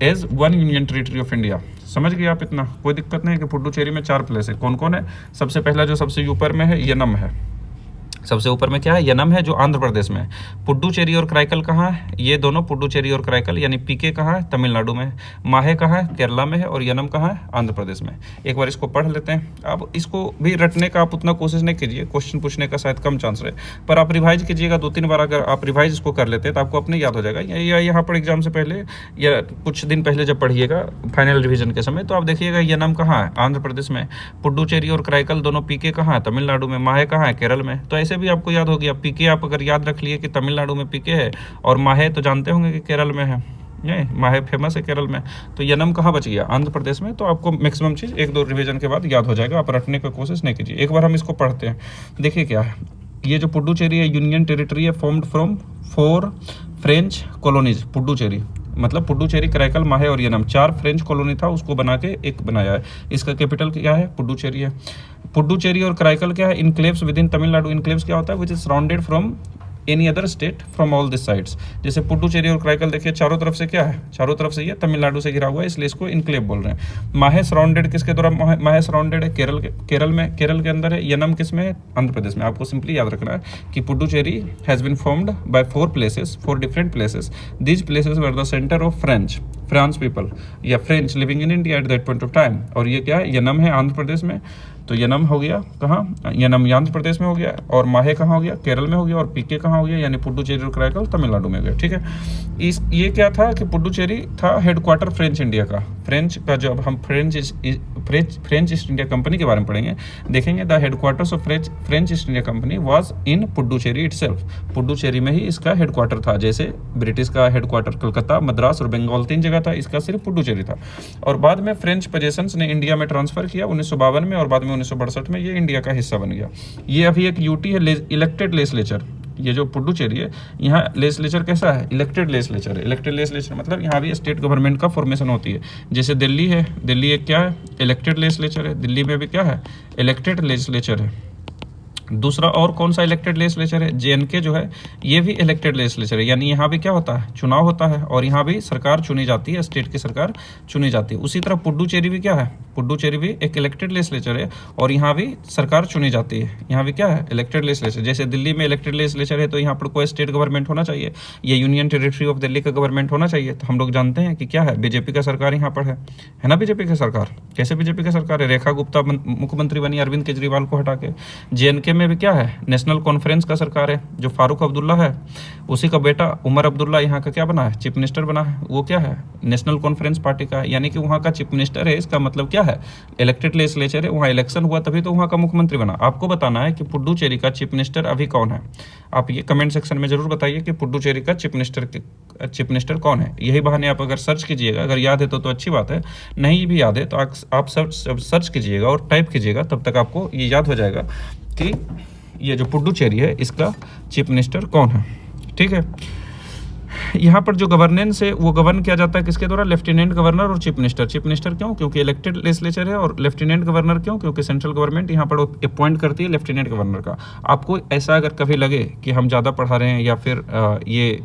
as one union territory of India. समझ गए आप इतना, कोई दिक्कत नहीं कि पुडुचेरी में 4 place है। कौन कौन है, सबसे पहला जो सबसे ऊपर में है यनम है, सबसे ऊपर में क्या है, यनम है, जो आंध्र प्रदेश में है। पुडुचेरी और कराईकल कहाँ है, ये दोनों पुडुचेरी और कराईकल, यानी पीके कहाँ है, तमिलनाडु में। माहे कहाँ है, केरला में है। और यनम कहाँ है, आंध्र प्रदेश में। एक बार इसको पढ़ लेते हैं। अब इसको भी रटने का आप उतना कोशिश नहीं कीजिए, क्वेश्चन पूछने का शायद कम चांस रहे, पर आप रिवाइज कीजिएगा 2-3 बार। अगर आप रिवाइज इसको कर लेते हैं तो आपको अपने याद हो जाएगा, या यहाँ पर एग्जाम से पहले या कुछ दिन पहले जब पढ़िएगा फाइनल रिविजन के समय, तो आप देखिएगा यनम कहाँ है, आंध्र प्रदेश में। पुडुचेरी और कराईकल दोनों पीके कहाँ है, तमिलनाडु में। माहे कहाँ है, केरल में। तो ऐसे भी आपको याद हो गया। पीके आप अगर याद रख लिए कि तमिलनाडु में पीके है, और माहे तो जानते होंगे कि केरल में है, माहे फेमस है केरल में। तो यनम कहाँ बच गया, आंध्र प्रदेश में। तो आपको मैक्सिमम चीज़ 1-2 रिवीजन के बाद याद हो जाएगा, आप रटने की कोशिश नहीं कीजिए। एक बार हम इसको पढ़ते हैं, देखिए क्या है। ये जो पुडुचेरी है यूनियन टेरिटरी है, formed from 4 French colonies. Puducherry मतलब पुडुचेरी, कराईकल, माहे और यनम 4 फ्रेंच कॉलोनी था, उसको बना के एक बनाया है। इसका कैपिटल क्या है, पुडुचेरी है। पुडुचेरी और कराईकल क्या है, enclaves with in Tamil Nadu. Enclaves क्या होता है, which is surrounded from any other state from all this sides. जैसे पुडुचेरी और कराईकल देखिए चारों तरफ से क्या है, चारों तरफ से ये तमिलनाडु से घिरा हुआ है, इसलिए इसको इनक्लेव बोल रहे हैं। माहे सराउंडेड किसके द्वारा, माहे सराउंडेड है केरल में, केरल के अंदर है। यनम किस में है, आंध्र प्रदेश में। आपको सिंपली याद रखना है कि Puducherry has been formed by 4 places, 4 different places. These places were the centre of France people या French living in India at that point of time. और ये क्या है, यनम है आंध्र प्रदेश में, तो यनम हो गया कहाँ, यनम आंध्र प्रदेश में हो गया। और माहे कहाँ हो गया, केरल में हो गया। और पीके कहाँ हो गया, यानी पुडुचेरी और कराईकल तमिलनाडु में हो गया, ठीक है। ये क्या था कि पुडुचेरी था हेडक्वार्टर फ्रेंच इंडिया का। फ्रेंच का जब हम फ्रेंच ईस्ट इंडिया कंपनी के बारे में पढ़ेंगे, देखेंगे the headquarters of French east India company was in Puducherry itself. Puducherry में ही इसका हेडक्वार्टर था। जैसे ब्रिटिश का हेडक्वार्टर कलकत्ता, मद्रास और बंगाल 3 जगह था, इसका सिर्फ पुडुचेरी था। और बाद में फ्रेंच पोजेशंस ने इंडिया में ट्रांसफर किया 1952 में, और बाद में 1962 में ये इंडिया का हिस्सा बन गया। ये अभी एक यूटी है, इलेक्टेड लेजिस्लेचर। ये जो पुडुचेरी है, यहाँ लेजिस्लेचर कैसा है, इलेक्टेड लेजिस्लेचर है। इलेक्टेड लेजिस्लेचर मतलब यहाँ भी स्टेट गवर्नमेंट का फॉर्मेशन होती है। जैसे दिल्ली है, दिल्ली एक क्या है, इलेक्टेड लेजिस्लेचर है। दिल्ली में भी क्या है, इलेक्टेड लेजिस्लेचर है। दूसरा और कौन सा इलेक्टेड लेजिस्लेचर है, जेएनके जो है, ये भी इलेक्टेड लेजिस्लेचर है। यानी यहाँ भी क्या होता है, चुनाव होता है, और यहाँ भी सरकार चुनी जाती है, स्टेट की सरकार चुनी जाती है। उसी तरह पुडुचेरी भी क्या है, पुडुचेरी भी एक इलेक्टेड लेजिस्लेचर है, और यहाँ भी सरकार चुनी जाती है। यहाँ भी क्या है, इलेक्टेड लेजिस्लेचर। जैसे दिल्ली में इलेक्टेड लेजिस्लेचर है, तो यहाँ पर कोई स्टेट गवर्नमेंट होना चाहिए, ये यूनियन टेरिटरी ऑफ दिल्ली का गवर्नमेंट होना चाहिए। तो हम लोग जानते हैं कि क्या है, बीजेपी का सरकार यहाँ पर है ना, बीजेपी की सरकार। कैसे बीजेपी की सरकार है, रेखा गुप्ता मुख्यमंत्री बनी अरविंद केजरीवाल को हटा के। जेएनके में भी क्या है, नेशनल कॉन्फ्रेंस का सरकार है, जो फारूक अब्दुल्ला है, उसी का बेटा उमर अब्दुल्ला यहाँ का क्या बना है, चीफ मिनिस्टर बना है। वो क्या है, नेशनल कॉन्फ्रेंस पार्टी का है, यानी कि वहाँ का चीफ मिनिस्टर है। इसका मतलब क्या है, इलेक्टेड लेजिस्लेचर है, वहाँ इलेक्शन हुआ तभी तो वहाँ का मुख्यमंत्री बना। आपको बताना है कि पुडुचेरी का चीफ मिनिस्टर अभी कौन है। आप ये कमेंट सेक्शन में जरूर बताइए कि पुडुचेरी का चीफ मिनिस्टर कौन है। यही बहाने आप अगर सर्च कीजिएगा, अगर याद है तो अच्छी बात है, नहीं भी याद है तो आप सर्च कीजिएगा और टाइप कीजिएगा, तब तक आपको ये याद हो जाएगा कि ये जो पुडुचेरी है, इसका चीफ मिनिस्टर कौन है, ठीक है। यहाँ पर जो गवर्नेंस है वो गवर्न किया जाता है किसके द्वारा? लेफ्टिनेंट गवर्नर और चीफ मिनिस्टर। चीफ मिनिस्टर क्यों? क्योंकि इलेक्टेड लेजिस्लेचर है। और लेफ्टिनेंट गवर्नर क्यों? क्योंकि सेंट्रल गवर्नमेंट यहाँ पर अपॉइंट करती है लेफ्टिनेंट गवर्नर का। आपको ऐसा अगर कभी लगे कि हम ज़्यादा पढ़ा रहे हैं या फिर ये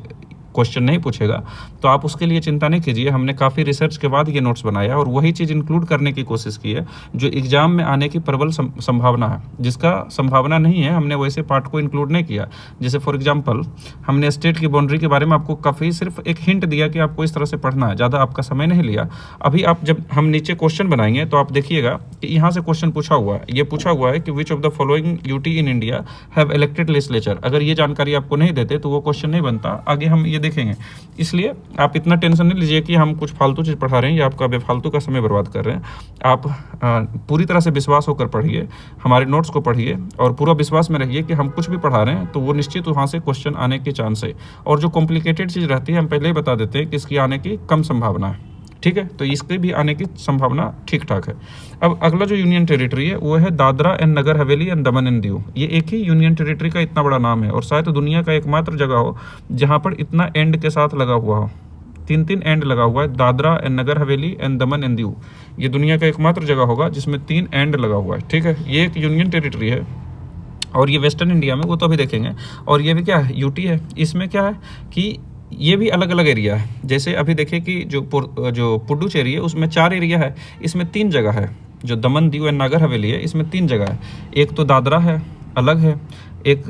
क्वेश्चन नहीं पूछेगा तो आप उसके लिए चिंता नहीं कीजिए। हमने काफ़ी रिसर्च के बाद ये नोट्स बनाया और वही चीज़ इंक्लूड करने की कोशिश की है जो एग्जाम में आने की प्रबल संभावना है। जिसका संभावना नहीं है हमने वैसे पार्ट को इंक्लूड नहीं किया। जैसे फॉर एग्जांपल हमने स्टेट की बाउंड्री के बारे में आपको काफ़ी सिर्फ एक हिंट दिया कि आपको इस तरह से पढ़ना है, ज़्यादा आपका समय नहीं लिया। अभी आप जब हम नीचे क्वेश्चन बनाएंगे तो आप देखिएगा कि यहाँ से क्वेश्चन पूछा हुआ है। ये पूछा हुआ है कि which of the following UT in India have elected legislature. अगर ये जानकारी आपको नहीं देते तो वो क्वेश्चन नहीं बनता। आगे हम ये देखेंगे। इसलिए आप इतना टेंशन नहीं लीजिए कि हम कुछ फालतू चीज़ पढ़ा रहे हैं या आपका बेफालतू का समय बर्बाद कर रहे हैं। आप पूरी तरह से विश्वास होकर पढ़िए, हमारे नोट्स को पढ़िए और पूरा विश्वास में रहिए कि हम कुछ भी पढ़ा रहे हैं तो वो निश्चित वहाँ से क्वेश्चन आने के चांस है। और जो कॉम्प्लिकेटेड चीज़ रहती है हम पहले ही बता देते हैं कि इसकी आने की कम संभावना है। ठीक है, तो इसके भी आने की संभावना ठीक ठाक है। अब अगला जो यूनियन टेरिटरी है वो है Dadra and Nagar Haveli and Daman and Diu. ये एक ही यूनियन टेरिटरी का इतना बड़ा नाम है और शायद दुनिया का एकमात्र जगह हो जहाँ पर इतना एंड के साथ लगा हुआ हो। तीन एंड लगा हुआ है, Dadra and Nagar Haveli and Daman and Diu. ये दुनिया का एकमात्र जगह होगा जिसमें 3 एंड लगा हुआ है। ठीक है, ये एक यूनियन टेरिटरी है और ये वेस्टर्न इंडिया में, वो तो अभी देखेंगे। और ये भी क्या है? यूटी है। इसमें क्या है कि ये भी अलग अलग एरिया है। जैसे अभी देखिए कि जो पुडुचेरी है उसमें 4 एरिया है, इसमें 3 जगह है। जो दमन दीव एंड नागर हवेली है इसमें 3 जगह है। एक तो दादरा है, अलग है। एक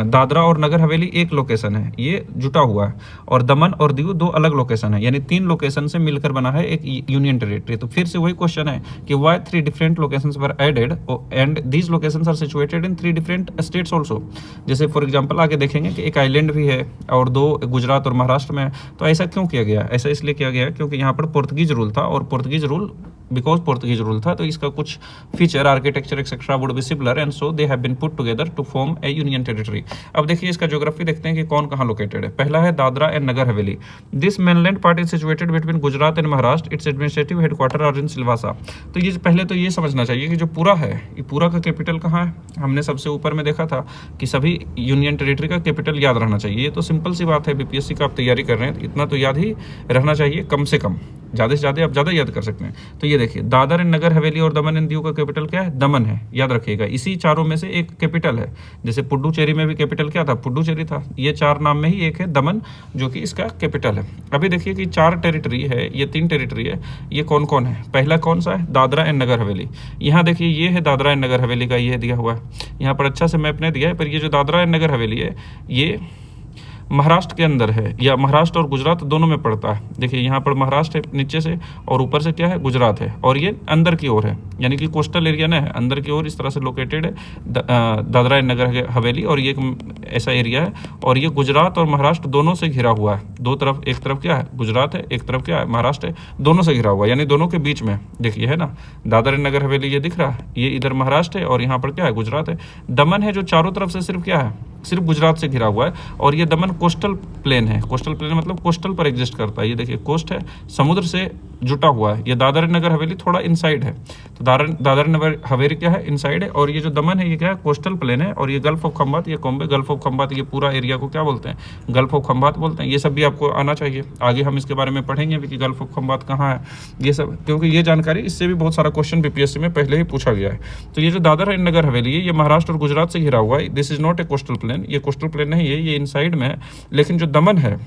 दादरा और नगर हवेली एक लोकेशन है, ये जुटा हुआ है। और दमन और दीव 2 अलग लोकेशन है, यानी 3 लोकेशन से मिलकर बना है एक यूनियन टेरिटरी। तो फिर से वही क्वेश्चन है कि why 3 different locations were added and these locations are situated in 3 different states also. जैसे फॉर एग्जांपल आगे देखेंगे कि एक आइलैंड भी है और 2 गुजरात और महाराष्ट्र में है। तो ऐसा क्यों किया गया? ऐसा इसलिए किया गया क्योंकि यहाँ पर पोर्तुगीज रूल था और Portuguese rule because Portuguese rule था तो इसका कुछ feature architecture etcetera would be similar and so they have been put together to form a union territory. अब देखिए इसका ज्योग्राफी देखते हैं कि कौन कहाँ लोकेटेड है। पहला है Dadra and Nagar Haveli. This mainland part is situated between Gujarat and Maharashtra. Its administrative headquarter are in Silvassa. तो ये पहले तो ये समझना चाहिए कि जो पूरा है ये पूरा का कैपिटल कहाँ है। हमने सबसे ऊपर में देखा था कि सभी यूनियन टेरिटरी का कैपिटल याद रहना चाहिए। ये तो सिंपल सी बात है, बीपीएससी का आप तैयारी कर रहे हैं तो इतना तो याद ही रहना चाहिए कम से कम। ज़्यादा से ज़्यादा आप ज़्यादा याद कर सकते हैं। तो ये देखिए दादर एंड नगर हवेली और दमन एंड दीव का कैपिटल क्या है? दमन है, याद रखिएगा। इसी चारों में से एक कैपिटल है। जैसे पुडुचेरी में भी कैपिटल क्या था? पुडुचेरी था। ये 4 नाम में ही एक है दमन जो कि इसका कैपिटल है। अभी देखिए कि 4 टेरिटरी है, ये 3 टेरिटरी है। ये कौन कौन है? पहला कौन सा है? दादरा एंड नगर हवेली। यहाँ देखिए ये है दादरा एंड नगर हवेली का, ये दिया हुआ है। यहाँ पर अच्छा से मैप नहीं दिया है पर ये जो दादरा एंड नगर हवेली है ये महाराष्ट्र के अंदर है या महाराष्ट्र और गुजरात दोनों में पड़ता है। देखिए यहाँ पर महाराष्ट्र है नीचे से और ऊपर से क्या है? गुजरात है। और ये अंदर की ओर है यानी कि कोस्टल एरिया ना है, अंदर की ओर इस तरह से लोकेटेड है दादरा एंड नगर हवेली। और ये एक ऐसा एरिया है और ये गुजरात और महाराष्ट्र दोनों से घिरा हुआ है। 2 तरफ, एक तरफ क्या है? गुजरात है, एक तरफ क्या है? महाराष्ट्र है। दोनों से घिरा हुआ है यानी दोनों के बीच में देखिए है ना दादरा एंड नगर हवेली ये दिख रहा है। ये इधर महाराष्ट्र है और यहाँ पर क्या है? गुजरात है। दमन है जो चारों तरफ से सिर्फ क्या है? सिर्फ गुजरात से घिरा हुआ है। और ये दमन कोस्टल प्लेन है। कोस्टल प्लेन मतलब कोस्टल पर एग्जिस्ट करता है। ये देखिए कोस्ट है, समुद्र से जुटा हुआ है। ये दादर नगर हवेली थोड़ा इनसाइड है। तो दादर नगर हवेली क्या है? इनसाइड है। और ये जो दमन है ये क्या है? कोस्टल प्लेन है। और ये गल्फ ऑफ खंबात, ये कॉम्बे गल्फ ऑफ खंबात, ये पूरा एरिया को क्या बोलते हैं? गल्फ ऑफ खंबात बोलते हैं। ये सब भी आपको आना चाहिए। आगे हम इसके बारे में पढ़ेंगे भी कि गल्फ ऑफ खंबात कहाँ है ये सब, क्योंकि ये जानकारी इससे भी बहुत सारा क्वेश्चन बीपीएससी में पहले ही पूछा गया है। तो ये जो दादर एंड नगर हवेली है ये महाराष्ट्र और गुजरात से घिरा हुआ है। This is not a coastal plain, ये कोस्टल प्लेन नहीं है, ये इनसाइड में है। लेकिन जो दमन है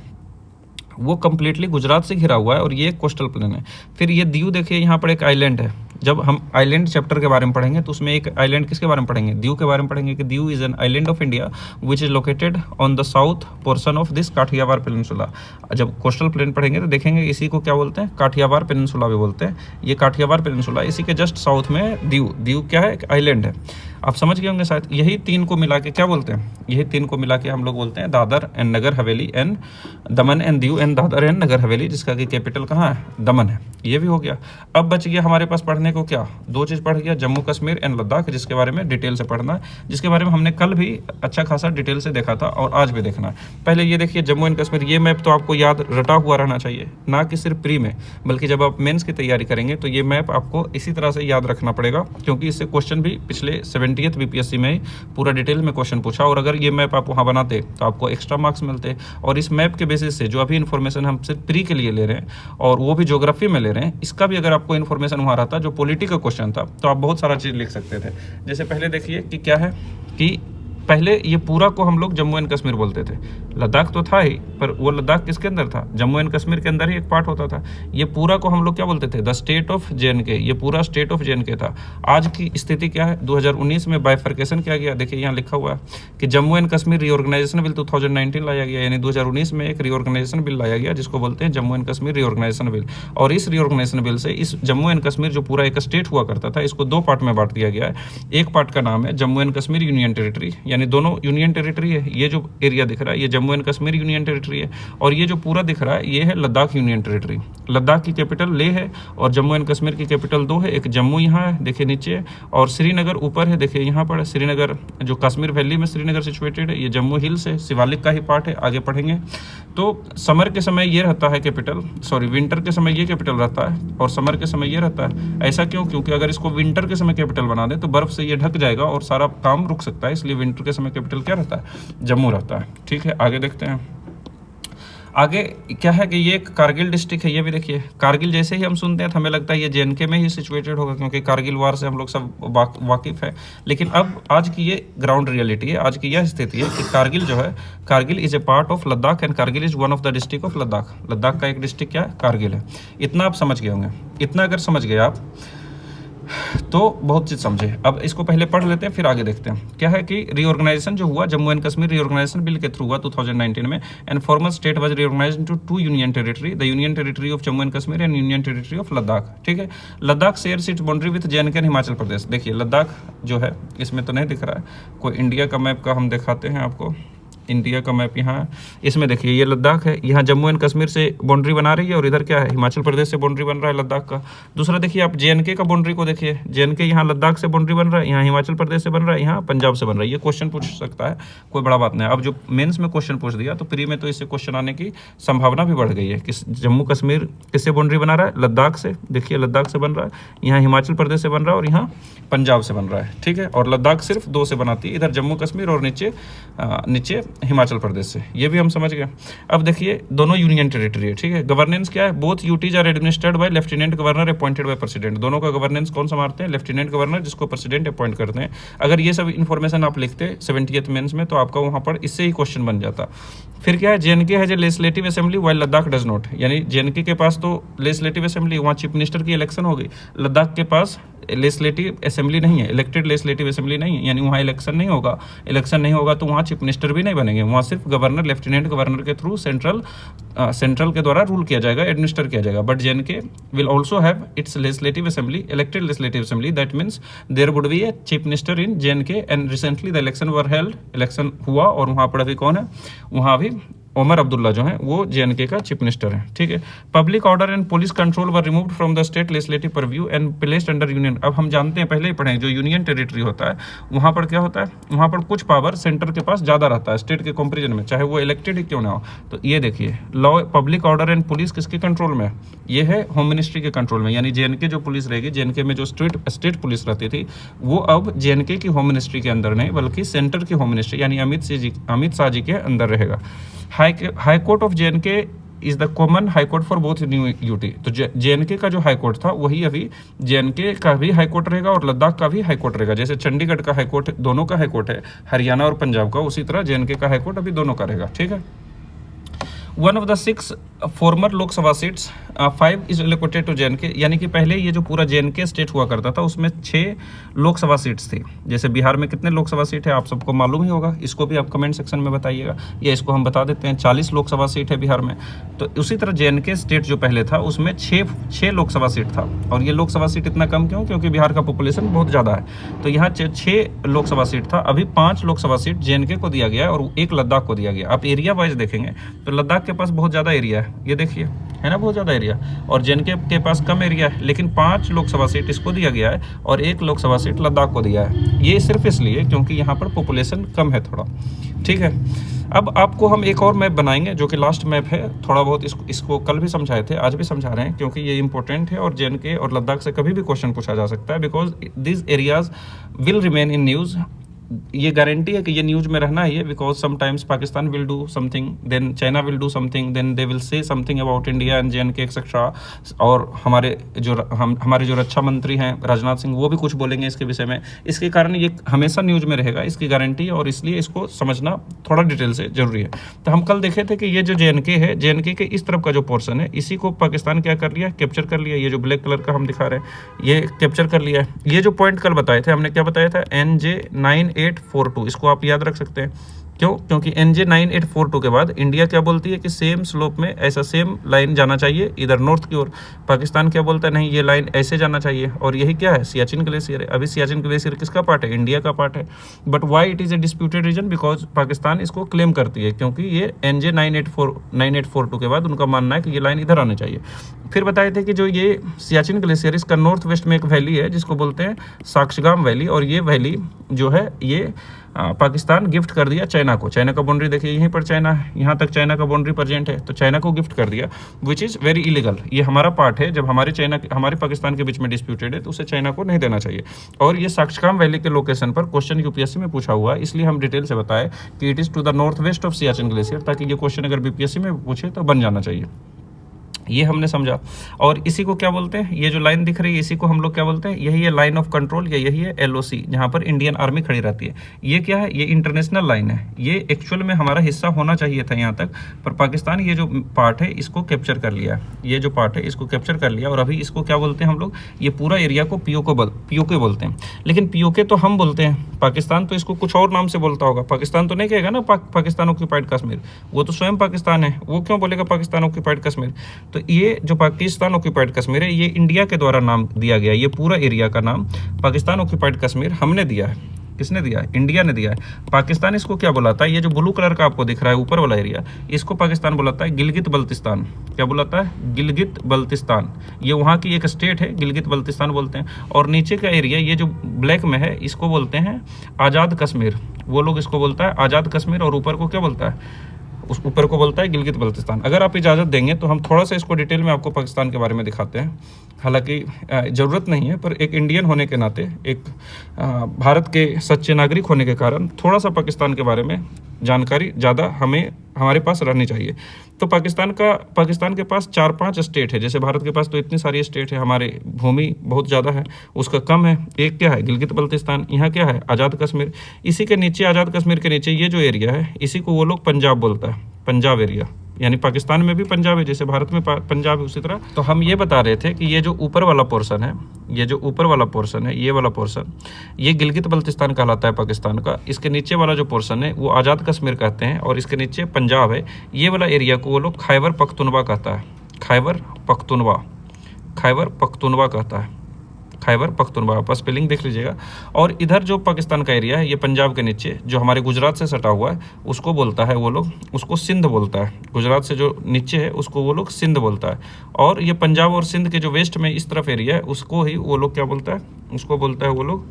वो कंप्लीटली गुजरात से घिरा हुआ है और ये एक कोस्टल प्लेन है। फिर ये दीव देखिए, यहाँ पर एक आइलैंड है। जब हम आइलैंड चैप्टर के बारे में पढ़ेंगे तो उसमें एक आइलैंड किसके बारे में पढ़ेंगे? दीव के बारे में पढ़ेंगे कि Diu is an island of India which is located on the south portion of this Kathiawar peninsula. जब कोस्टल प्लेन पढ़ेंगे तो देखेंगे इसी को क्या बोलते हैं? काठियावाड़ पेनिनसुला भी बोलते हैं। ये काठियावाड़ पेनिनसुला, इसी के जस्ट साउथ में दीव क्या है? एक आइलैंड है। आप समझ गए होंगे शायद। यही 3 को मिला के क्या बोलते हैं? यही 3 को मिला के हम लोग बोलते हैं Dadar and Nagar Haveli and Daman and Diu and Dadra and Nagar Haveli, जिसका कि कैपिटल कहाँ है? दमन है। ये भी हो गया। अब बच गया हमारे पास पढ़ने पढ़ने को क्या, दो चीज़ पढ़ गया, जम्मू कश्मीर एंड लद्दाख, जिसके बारे में डिटेल से पढ़ना है, जिसके बारे में हमने कल भी अच्छा खासा डिटेल से देखा था और आज भी देखना है। पहले ये देखिए जम्मू एंड कश्मीर, ये मैप तो आपको याद रटा हुआ रहना चाहिए, ना कि सिर्फ प्री में, बल्कि जब आप मेंस की तैयारी करेंगे तो ये मैप आपको इसी तरह से याद रखना पड़ेगा, क्योंकि इससे क्वेश्चन भी पिछले 70th बीपीएससी में ही पूरा डिटेल में क्वेश्चन पूछा, और अगर ये मैप आप वहाँ बनाते तो आपको एक्स्ट्रा मार्क्स मिलते। और इस मैप के बेसिस से जो अभी इन्फॉर्मेशन हम सिर्फ प्री के लिए ले रहे हैं और वो भी ज्योग्राफी में ले रहे हैं, इसका भी अगर आपको इन्फॉर्मेशन वहाँ रहता जो पॉलिटी का क्वेश्चन था तो आप बहुत सारा चीज़ लिख सकते थे। जैसे पहले देखिए कि क्या है कि पहले ये पूरा को हम लोग जम्मू एंड कश्मीर बोलते थे, लद्दाख तो था ही, पर वो लद्दाख किसके अंदर था, जम्मू एंड कश्मीर के अंदर ही एक पार्ट होता था। ये पूरा को हम लोग क्या बोलते थे, द स्टेट ऑफ जेएनके, ये पूरा स्टेट ऑफ जेएनके था। आज की स्थिति क्या है, 2019 में बाइफर्केशन किया गया। देखिए यहाँ लिखा हुआ है कि Jammu and Kashmir reorganisation bill 2019 लाया गया, यानी 2019 में एक रीऑर्गेनाइजेशन बिल लाया गया जिसको बोलते हैं Jammu and Kashmir reorganisation bill. और इस रीऑर्गेनाइजेशन बिल से इस जम्मू एंड कश्मीर जो पूरा एक स्टेट हुआ करता था, इसको दो पार्ट में बांट दिया गया है। एक पार्ट का नाम है Jammu and Kashmir union territory, यानी दोनों यूनियन टेरिटरी है। ये जो एरिया दिख रहा है ये Jammu and Kashmir union territory है, और ये जो पूरा दिख रहा है ये है लद्दाख यूनियन टेरिटरी। लद्दाख की कैपिटल लेह है और जम्मू एंड कश्मीर की कैपिटल दो है, एक जम्मू यहाँ है देखिए नीचे, और श्रीनगर ऊपर है देखिए यहाँ पर। श्रीनगर जो कश्मीर वैली में श्रीनगर सिचुएटेड है, ये जम्मू हिल्स है, शिवालिक का ही पार्ट है, आगे पढ़ेंगे। तो समर के समय ये रहता है कैपिटल, सॉरी विंटर के समय ये कैपिटल रहता है और समर के समय ये रहता है। ऐसा क्यों, क्योंकि अगर इसको विंटर के समय कैपिटल बना दें तो बर्फ से ये ढक जाएगा और सारा काम रुक सकता है, इसलिए विंटर के समय कैपिटल क्या रहता है, जम्मू रहता है। ठीक है, आगे देखते हैं। आगे क्या है कि ये एक कारगिल डिस्ट्रिक्ट है, ये भी देखिए कारगिल जैसे ही हम सुनते हैं तो हमें लगता है ये जेएनके में ही सिचुएटेड होगा, क्योंकि कारगिल वार से हम लोग सब वाकिफ है। लेकिन अब आज की ये ग्राउंड रियलिटी है, आज की यह स्थिति है कि कारगिल जो है, Kargil is a part of Ladakh and Kargil is one of the district of Ladakh. Ladakh का एक डिस्ट्रिक्ट क्या है, कारगिल है। इतना आप समझ गए होंगे, इतना अगर समझ गए आप तो बहुत चीज़ समझे। अब इसको पहले पढ़ लेते हैं फिर आगे देखते हैं। क्या है कि रीऑर्गेनाइजेशन जो हुआ Jammu and Kashmir reorganisation bill के थ्रू हुआ 2019 में, and former state was reorganised into two union territory, the union territory of Jammu and Kashmir and union territory of Ladakh. ठीक है, Ladakh shares its boundary with J and K and Himachal Pradesh. देखिए लद्दाख जो है इसमें तो नहीं दिख रहा है, कोई इंडिया का मैप का हम दिखाते हैं आपको। इंडिया का मैप यहाँ है, इसमें देखिए ये लद्दाख है, यहाँ जम्मू एंड कश्मीर से बाउंड्री बना रही है और इधर क्या है, हिमाचल प्रदेश से बाउंड्री बन रहा है लद्दाख का। दूसरा देखिए आप जेएनके का बाउंड्री को देखिए, जेएनके यहाँ लद्दाख से बाउंड्री बन रहा है, यहाँ हिमाचल प्रदेश से बन रहा है, यहाँ पंजाब से बन रहा है। ये क्वेश्चन पूछ सकता है, कोई बड़ा बात नहीं। अब जो मेंस में क्वेश्चन पूछ दिया तो प्री में तो इससे क्वेश्चन आने की संभावना भी बढ़ गई है कि जम्मू कश्मीर किससे बाउंड्री बना रहा है, लद्दाख से। देखिए लद्दाख से बन रहा है, यहाँ हिमाचल प्रदेश से बन रहा है और यहाँ पंजाब से बन रहा है। ठीक है, और लद्दाख सिर्फ दो से बनाती है, इधर जम्मू कश्मीर और नीचे हिमाचल प्रदेश से। ये भी हम समझ गए। अब देखिए दोनों यूनियन टेरिटरी है। ठीक है, गवर्नेंस क्या है, both UTs are administered by lieutenant governor appointed by president. दोनों का गवर्नेंस कौन संभालते हैं, लेफ्टिनेंट गवर्नर, जिसको प्रेसिडेंट अपॉइंट करते हैं। अगर ये सब इन्फॉर्मेशन आप लिखते 70th मेंस में तो आपका वहाँ पर इससे ही क्वेश्चन बन जाता। फिर क्या है, जेएनके है जो legislative assembly while Ladakh does not, यानी जेएनके के पास तो लेजिस्लेटिव असेंबली, वहाँ चीफ मिनिस्टर की इलेक्शन हो गई। लद्दाख के पास लेजिस्लेटिव असेंबली नहीं है, इलेक्टेड लेजिस्लेटिव असेंबली नहीं है, यानी वहाँ इलेक्शन नहीं होगा। इलेक्शन नहीं होगा तो वहाँ चीफ मिनिस्टर भी नहीं बनेंगे, वहाँ सिर्फ गवर्नर, लेफ्टिनेंट गवर्नर के थ्रू सेंट्रल के द्वारा रूल किया जाएगा, एडमिनिस्टर किया जाएगा। But JNK will also have its legislative assembly, elected legislative assembly. That means there would be a chief minister in JNK and recently the election were held, election हुआ और वहाँ पर अभी कौन है, वहाँ अभी ओमर अब्दुल्ला जो है वो जेएनके का चीफ मिनिस्टर है। ठीक है, public order and police control were removed from the state legislative purview and placed under union. अब हम जानते हैं, पहले ही पढ़े, जो यूनियन टेरिटरी होता है वहाँ पर क्या होता है, वहाँ पर कुछ पावर सेंटर के पास ज़्यादा रहता है स्टेट के कंपेरिजन में, चाहे वो इलेक्टेड ही क्यों ना हो। तो ये देखिए law, public order and police किसके कंट्रोल में है, ये है होम मिनिस्ट्री के कंट्रोल में। यानी जेएनके जो पुलिस रहेगी, जेएनके में जो स्टेट पुलिस रहती थी वो अब जेएनके की होम मिनिस्ट्री के अंदर नहीं बल्कि सेंटर की होम मिनिस्ट्री यानी अमित शाह जी के अंदर रहेगा। High court of JNK is the common high court for both new UT. तो जेएनके का जो हाई कोर्ट था वही अभी जेएनके का भी हाई कोर्ट रहेगा और लद्दाख का भी हाई कोर्ट रहेगा। जैसे चंडीगढ़ का हाई कोर्ट दोनों का हाई कोर्ट है, हरियाणा और पंजाब का, उसी तरह जेएनके का हाई कोर्ट अभी दोनों का रहेगा। ठीक है, one of the 6 former Lok Sabha seats 5 is allocated to JNK, यानी कि पहले ये जो पूरा जेएनके स्टेट हुआ करता था उसमें 6 लोकसभा सीट्स थी। जैसे बिहार में कितने लोकसभा सीट है आप सबको मालूम ही होगा, इसको भी आप कमेंट सेक्शन में बताइएगा, या इसको हम बता देते हैं 40 लोकसभा सीट है बिहार में। तो उसी तरह जेएनके स्टेट जो पहले था उसमें 6 लोकसभा सीट था। और ये लोकसभा सीट इतना कम क्यों, क्योंकि बिहार का पॉपुलेशन बहुत ज़्यादा है। तो यहाँ 6 लोकसभा सीट था, अभी 5 लोकसभा सीट जेएनके को दिया गया है और 1 लद्दाख को दिया गया। आप एरिया वाइज देखेंगे तो लद्दाख के पास बहुत ज़्यादा एरिया है, है, ये देखिए है ना, बहुत ज़्यादा एरिया। और जेएनके के पास कम एरिया है, लेकिन 5 लोकसभा सीट इसको दिया गया है और 1 लोकसभा सीट लद्दाख को दिया है। ये सिर्फ इसलिए क्योंकि यहाँ पर पॉपुलेशन कम है थोड़ा, ठीक है। अब आपको हम एक और मैप बनाएंगे जो कि लास्ट मैप है, थोड़ा बहुत इसको कल भी समझाए थे, आज भी समझा रहे हैं, क्योंकि ये इंपॉर्टेंट है और जेएनके और लद्दाख से कभी भी क्वेश्चन पूछा जा सकता है, because this areas will remain in news. ये गारंटी है कि ये न्यूज़ में रहना ही है, because sometimes Pakistan will do something, then China will do something, then they will say something about India and JNK etcetera. और हमारे जो रक्षा मंत्री हैं राजनाथ सिंह, वो भी कुछ बोलेंगे इसके विषय में। इसके कारण ये हमेशा न्यूज़ में रहेगा, इसकी गारंटी है, और इसलिए इसको समझना थोड़ा डिटेल से जरूरी है। तो हम कल देखे थे कि ये जो जेएनके है, जेएनके के इस तरफ का जो पोर्शन है, इसी को पाकिस्तान क्या कर लिया, कैप्चर कर लिया। ये जो ब्लैक कलर का हम दिखा रहे हैं, ये कैप्चर कर लिया है। ये जो पॉइंट कल बताए थे, हमने क्या बताया था, NJ9842, इसको आप याद रख सकते हैं। क्यों? क्योंकि NJ9842 के बाद इंडिया क्या बोलती है कि सेम स्लोप में ऐसा सेम लाइन जाना चाहिए इधर नॉर्थ की ओर। पाकिस्तान क्या बोलता है, नहीं ये लाइन ऐसे जाना चाहिए, और यही क्या है, सियाचिन ग्लेशियर है। अभी सियाचिन ग्लेशियर किसका पार्ट है, इंडिया का पार्ट है। But why it is a disputed region, because Pakistan इसको क्लेम करती है, क्योंकि ये NJ9842 के बाद उनका मानना है कि ये लाइन इधर आनी चाहिए। फिर बताए थे कि जो ये सियाचिन ग्लेशियर, इसका नॉर्थ वेस्ट में एक वैली है जिसको बोलते हैं साक्षगाम वैली, और ये वैली जो है ये पाकिस्तान गिफ्ट कर दिया चाइना को। चाइना का बाउंड्री देखिए, यहीं पर चाइना है, यहाँ तक चाइना का बाउंड्री प्रेजेंट है, तो चाइना को गिफ्ट कर दिया, विच इज़ वेरी इलीगल। ये हमारा पार्ट है, जब हमारे पाकिस्तान के बीच में डिस्प्यूटेड है तो उसे चाइना को नहीं देना चाहिए। और ये साक्षगाम वैली के लोकेशन पर क्वेश्चन यूपीएससी में पूछा हुआ है, इसलिए हम डिटेल से बताए कि it is to the north west of Siachen glacier, ताकि ये क्वेश्चन अगर बीपीएससी में पूछे तो बन जाना चाहिए। ये हमने समझा। और इसी को क्या बोलते हैं, ये जो लाइन दिख रही है इसी को हम लोग क्या बोलते हैं, यही है लाइन ऑफ कंट्रोल, या यही है LOC, जहाँ पर इंडियन आर्मी खड़ी रहती है। ये क्या है, ये इंटरनेशनल लाइन है, ये एक्चुअल में हमारा हिस्सा होना चाहिए था यहाँ तक, पर पाकिस्तान ये जो पार्ट है इसको कैप्चर कर लिया, ये जो पार्ट है इसको कैप्चर कर लिया, और अभी इसको क्या बोलते हैं हम लोग, ये पूरा एरिया को POK बोलते हैं। लेकिन POK तो हम बोलते हैं, पाकिस्तान तो इसको कुछ और नाम से बोलता होगा। पाकिस्तान तो नहीं कहेगा ना पाकिस्तान ऑक्यूपाइड कश्मीर, वो तो स्वयं पाकिस्तान है, वो क्यों बोलेगा पाकिस्तान ऑक्यूपाइड कश्मीर। तो ये जो पाकिस्तान ऑक्यूपाइड कश्मीर है, ये इंडिया के द्वारा नाम दिया गया, ये पूरा एरिया का नाम पाकिस्तान ऑक्यूपाइड कश्मीर हमने दिया है। किसने दिया है, इंडिया ने दिया है। पाकिस्तान इसको क्या बुलाता है, ये जो ब्लू कलर का आपको दिख रहा है ऊपर वाला एरिया, इसको पाकिस्तान बुलाता है गिलगित बल्तिस्तान। क्या बुलाता है, गिलगित बल्तिस्तान। ये वहाँ की एक स्टेट है, गिलगित बल्तिस्तान बोलते हैं। और नीचे का एरिया ये जो ब्लैक में है, इसको बोलते हैं आज़ाद कश्मीर, वो लोग इसको बोलता है आज़ाद कश्मीर, और ऊपर को क्या बोलता है, उस ऊपर को बोलता है गिलगित बल्तिस्तान। अगर आप इजाज़त देंगे तो हम थोड़ा सा इसको डिटेल में आपको पाकिस्तान के बारे में दिखाते हैं, हालांकि ज़रूरत नहीं है, पर एक इंडियन होने के नाते, एक भारत के सच्चे नागरिक होने के कारण थोड़ा सा पाकिस्तान के बारे में जानकारी ज़्यादा हमारे पास रहनी चाहिए। तो पाकिस्तान के पास 4-5 स्टेट है, जैसे भारत के पास तो इतनी सारी स्टेट है, हमारे भूमि बहुत ज़्यादा है, उसका कम है। एक क्या है, गिलगित बल्तिस्तान, यहाँ क्या है, आज़ाद कश्मीर। इसी के नीचे, आज़ाद कश्मीर के नीचे ये जो एरिया है, इसी को वो लोग पंजाब बोलता है, पंजाब एरिया। यानी पाकिस्तान में भी पंजाब है, जैसे भारत में पंजाब है, उसी तरह। तो हम ये बता रहे थे कि ये जो ऊपर वाला पोर्शन है, ये जो ऊपर वाला पोर्शन है, ये वाला पोर्शन, ये गिलगित बल्तिस्तान कहलाता है पाकिस्तान का। इसके नीचे वाला जो पोर्शन है वो आज़ाद कश्मीर कहते हैं, और इसके नीचे पंजाब है। ये वाला एरिया को वो लोग खैबर पख्तूनवा कहता है, खैबर पख्तूनवा कहता है, खैबर पख्तूनवा। आप स्पेलिंग देख लीजिएगा। और इधर जो पाकिस्तान का एरिया है, ये पंजाब के नीचे जो हमारे गुजरात से सटा हुआ है, उसको बोलता है वो लोग, उसको सिंध बोलता है। गुजरात से जो नीचे है उसको वो लोग सिंध बोलता है। और ये पंजाब और सिंध के जो वेस्ट में इस तरफ एरिया है, उसको ही वो लोग क्या बोलता है, उसको बोलता है वो लोग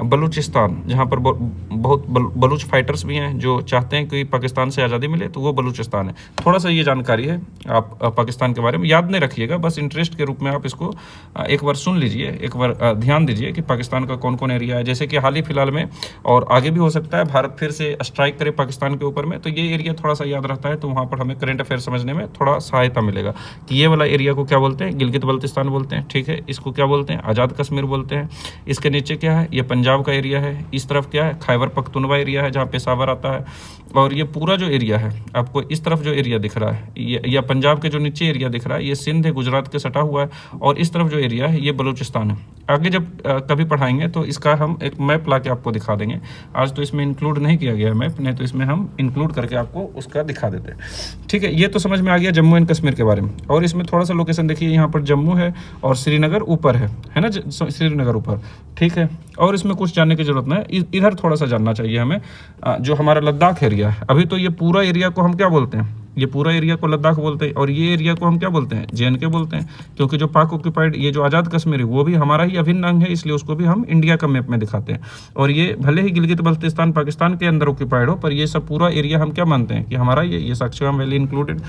बलूचिस्तान, जहाँ पर बहुत बलूच फाइटर्स भी हैं जो चाहते हैं कि पाकिस्तान से आज़ादी मिले, तो वो बलूचिस्तान है। थोड़ा सा ये जानकारी है आप पाकिस्तान के बारे में, याद नहीं रखिएगा, बस इंटरेस्ट के रूप में आप इसको एक बार सुन लीजिए, एक बार ध्यान दीजिए कि पाकिस्तान का कौन कौन एरिया है। जैसे कि हाल ही फिलहाल में, और आगे भी हो सकता है, भारत फिर से स्ट्राइक करे पाकिस्तान के ऊपर में, तो ये एरिया थोड़ा सा याद रहता है, तो वहाँ पर हमें करंट अफेयर समझने में थोड़ा सहायता मिलेगा कि ये वाला एरिया को क्या बोलते हैं, गिलगित बल्तिस्तान बोलते हैं, ठीक है। इसको क्या बोलते हैं, आज़ाद कश्मीर बोलते हैं। इसके नीचे क्या है, ये पंजाब का एरिया है। इस तरफ क्या है, खैबर पख्तूनवा एरिया है, जहाँ पेशावर आता है। और ये पूरा जो एरिया है, आपको इस तरफ जो एरिया दिख रहा है, या पंजाब के जो नीचे एरिया दिख रहा है, ये सिंध है, गुजरात के सटा हुआ है। और इस तरफ जो एरिया है, ये बलूचिस्तान है। आगे जब कभी पढ़ाएंगे तो इसका हम एक मैप ला के आपको दिखा देंगे। आज तो इसमें इंक्लूड नहीं किया गया मैप, नहीं तो इसमें हम इंक्लूड करके आपको उसका दिखा देते हैं, ठीक है। ये तो समझ में आ गया जम्मू एंड कश्मीर के बारे में। और इसमें थोड़ा सा लोकेशन देखिए, यहाँ पर जम्मू है और श्रीनगर ऊपर है ना, श्रीनगर ऊपर, ठीक है। और इसमें कुछ जानने की जरूरत नहीं, इधर थोड़ा सा जानना चाहिए हमें, जो हमारा लद्दाख एरिया है। अभी तो ये पूरा एरिया को हम क्या बोलते हैं, ये पूरा एरिया को लद्दाख बोलते हैं, और ये एरिया को हम क्या बोलते हैं, JNK बोलते हैं, क्योंकि जो पाक ऑक्यूपाइड ये जो आज़ाद कश्मीर है वो भी हमारा ही अभिन्न अंग है, इसलिए उसको भी हम इंडिया का मैप में दिखाते हैं। और ये भले ही गिलगित बल्तिस्तान पाकिस्तान के अंदर ऑक्यूपाइड हो, पर ये सब पूरा एरिया हम क्या मानते हैं कि हमारा ये साक्चीवाम वैली इंक्लूडेड।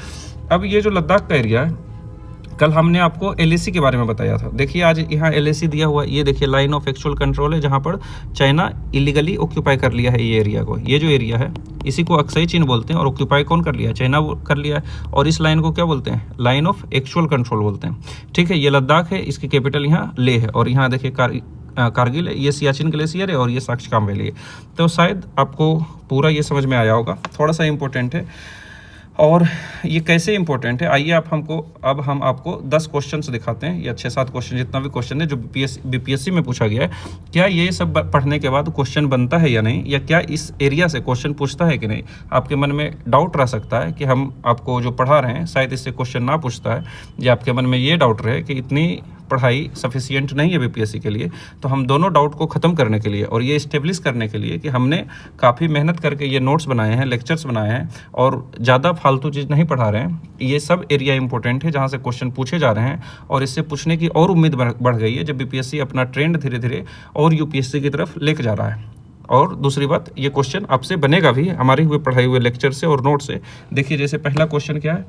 अब ये जो लद्दाख का एरिया है, कल हमने आपको LAC के बारे में बताया था। देखिए आज यहाँ LAC दिया हुआ है, ये देखिए लाइन ऑफ एक्चुअल कंट्रोल है, जहाँ पर चाइना इलीगली ऑक्यूपाई कर लिया है ये एरिया को। ये जो एरिया है इसी को अक्साई चीन बोलते हैं, और ऑक्यूपाई कौन कर लिया है, चाइना कर लिया है। और इस लाइन को क्या बोलते हैं, लाइन ऑफ एक्चुअल कंट्रोल बोलते हैं। ठीक है, ये लद्दाख है, इसकी कैपिटल यहाँ लेह है, और यहाँ देखिए कारगिल है, ये सियाचिन ग्लेशियर है, और ये साक्चीवाम वैली है। तो शायद आपको पूरा ये समझ में आया होगा। थोड़ा सा इंपॉर्टेंट है, और ये कैसे इंपॉर्टेंट है, आइए अब हम आपको 10 क्वेश्चन दिखाते हैं, या 6-7 क्वेश्चन, जितना भी क्वेश्चन है जो BPSC में पूछा गया है। क्या ये सब पढ़ने के बाद क्वेश्चन बनता है या नहीं, या क्या इस एरिया से क्वेश्चन पूछता है कि नहीं। आपके मन में डाउट रह सकता है कि हम आपको जो पढ़ा रहे हैं शायद इससे क्वेश्चन ना पूछता है, या आपके मन में ये डाउट रहे कि इतनी पढ़ाई सफिशिएंट नहीं है BPSC के लिए। तो हम दोनों डाउट को ख़त्म करने के लिए और ये इस्टेब्लिश करने के लिए कि हमने काफ़ी मेहनत करके ये नोट्स बनाए हैं, लेक्चर्स बनाए हैं, और ज़्यादा फालतू चीज़ नहीं पढ़ा रहे हैं। ये सब एरिया इंपॉर्टेंट है जहाँ से क्वेश्चन पूछे जा रहे हैं, और इससे पूछने की और उम्मीद बढ़ गई है जब BPSC अपना ट्रेंड धीरे धीरे और UPSC की तरफ लेके जा रहा है। और दूसरी बात, ये क्वेश्चन आपसे बनेगा भी हमारे हुए पढ़ाई हुए लेक्चर से और नोट से। देखिए जैसे पहला क्वेश्चन क्या है,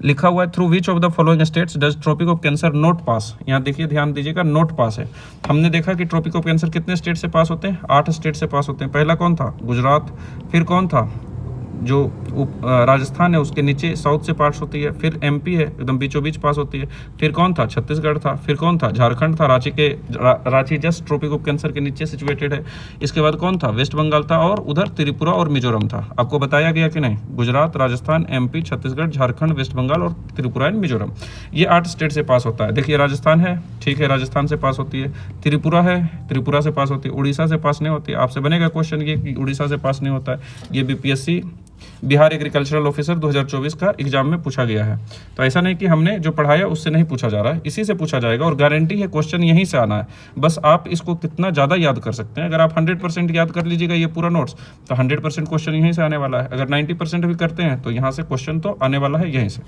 लिखा हुआ है through which of the following states does tropic of Cancer not pass. यहाँ देखिए, ध्यान दीजिएगा, नोट पास है। हमने देखा कि ट्रॉपिक ऑफ कैंसर कितने स्टेट से पास होते हैं, 8 स्टेट से पास होते हैं। पहला कौन था, गुजरात। फिर कौन था, जो राजस्थान है उसके नीचे साउथ से पास होती है। फिर MP है, एकदम बीचों बीच पास होती है। फिर कौन था, छत्तीसगढ़ था। फिर कौन था, झारखंड था, Ranchi just tropic of cancer के नीचे सिचुएटेड है। इसके बाद कौन था, वेस्ट बंगाल था, और उधर त्रिपुरा और मिजोरम था। आपको बताया गया कि नहीं, गुजरात, राजस्थान, MP, छत्तीसगढ़, झारखंड, वेस्ट बंगाल और त्रिपुरा एंड मिजोरम, ये 8 स्टेट से पास होता है। देखिए राजस्थान है, ठीक है, राजस्थान से पास होती है। त्रिपुरा है, त्रिपुरा से पास होती है। उड़ीसा से पास नहीं होती। आपसे बनेगा क्वेश्चन ये कि उड़ीसा से पास नहीं होता है। ये BPSC बिहार एग्रीकल्चरल ऑफिसर 2024 का एग्जाम में पूछा गया है। तो ऐसा नहीं कि हमने जो पढ़ाया उससे नहीं पूछा जा रहा है, इसी से पूछा जाएगा, और गारंटी है क्वेश्चन यहीं से आना है। बस आप इसको कितना ज़्यादा याद कर सकते हैं। अगर आप 100% याद कर लीजिएगा ये पूरा नोट्स, तो 100% क्वेश्चन यहीं से आने वाला है। अगर 90% भी करते हैं तो यहाँ से क्वेश्चन तो आने वाला है यहीं से।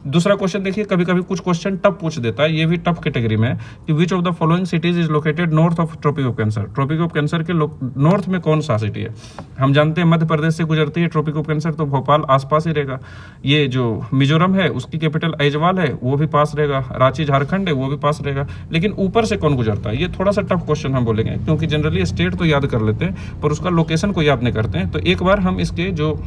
दूसरा क्वेश्चन देखिए, कभी कभी कुछ क्वेश्चन टफ पूछ देता है, ये भी टफ कैटेगरी में है कि which of the following cities is located north of tropic of cancer. Tropic of cancer के नॉर्थ में कौन सा सिटी है। हम जानते हैं मध्य प्रदेश से गुजरती है ट्रॉपिक ऑफ कैंसर, तो भोपाल आसपास ही रहेगा। ये जो मिजोरम है उसकी कैपिटल ऐजवाल है, वो भी पास रहेगा। रांची झारखंड है, वो भी पास रहेगा। लेकिन ऊपर से कौन गुजरता है, ये थोड़ा सा टफ क्वेश्चन हम बोलेंगे, क्योंकि जनरली स्टेट तो याद कर लेते हैं पर उसका लोकेशन को याद नहीं करते हैं। तो एक बार हम इसके जो,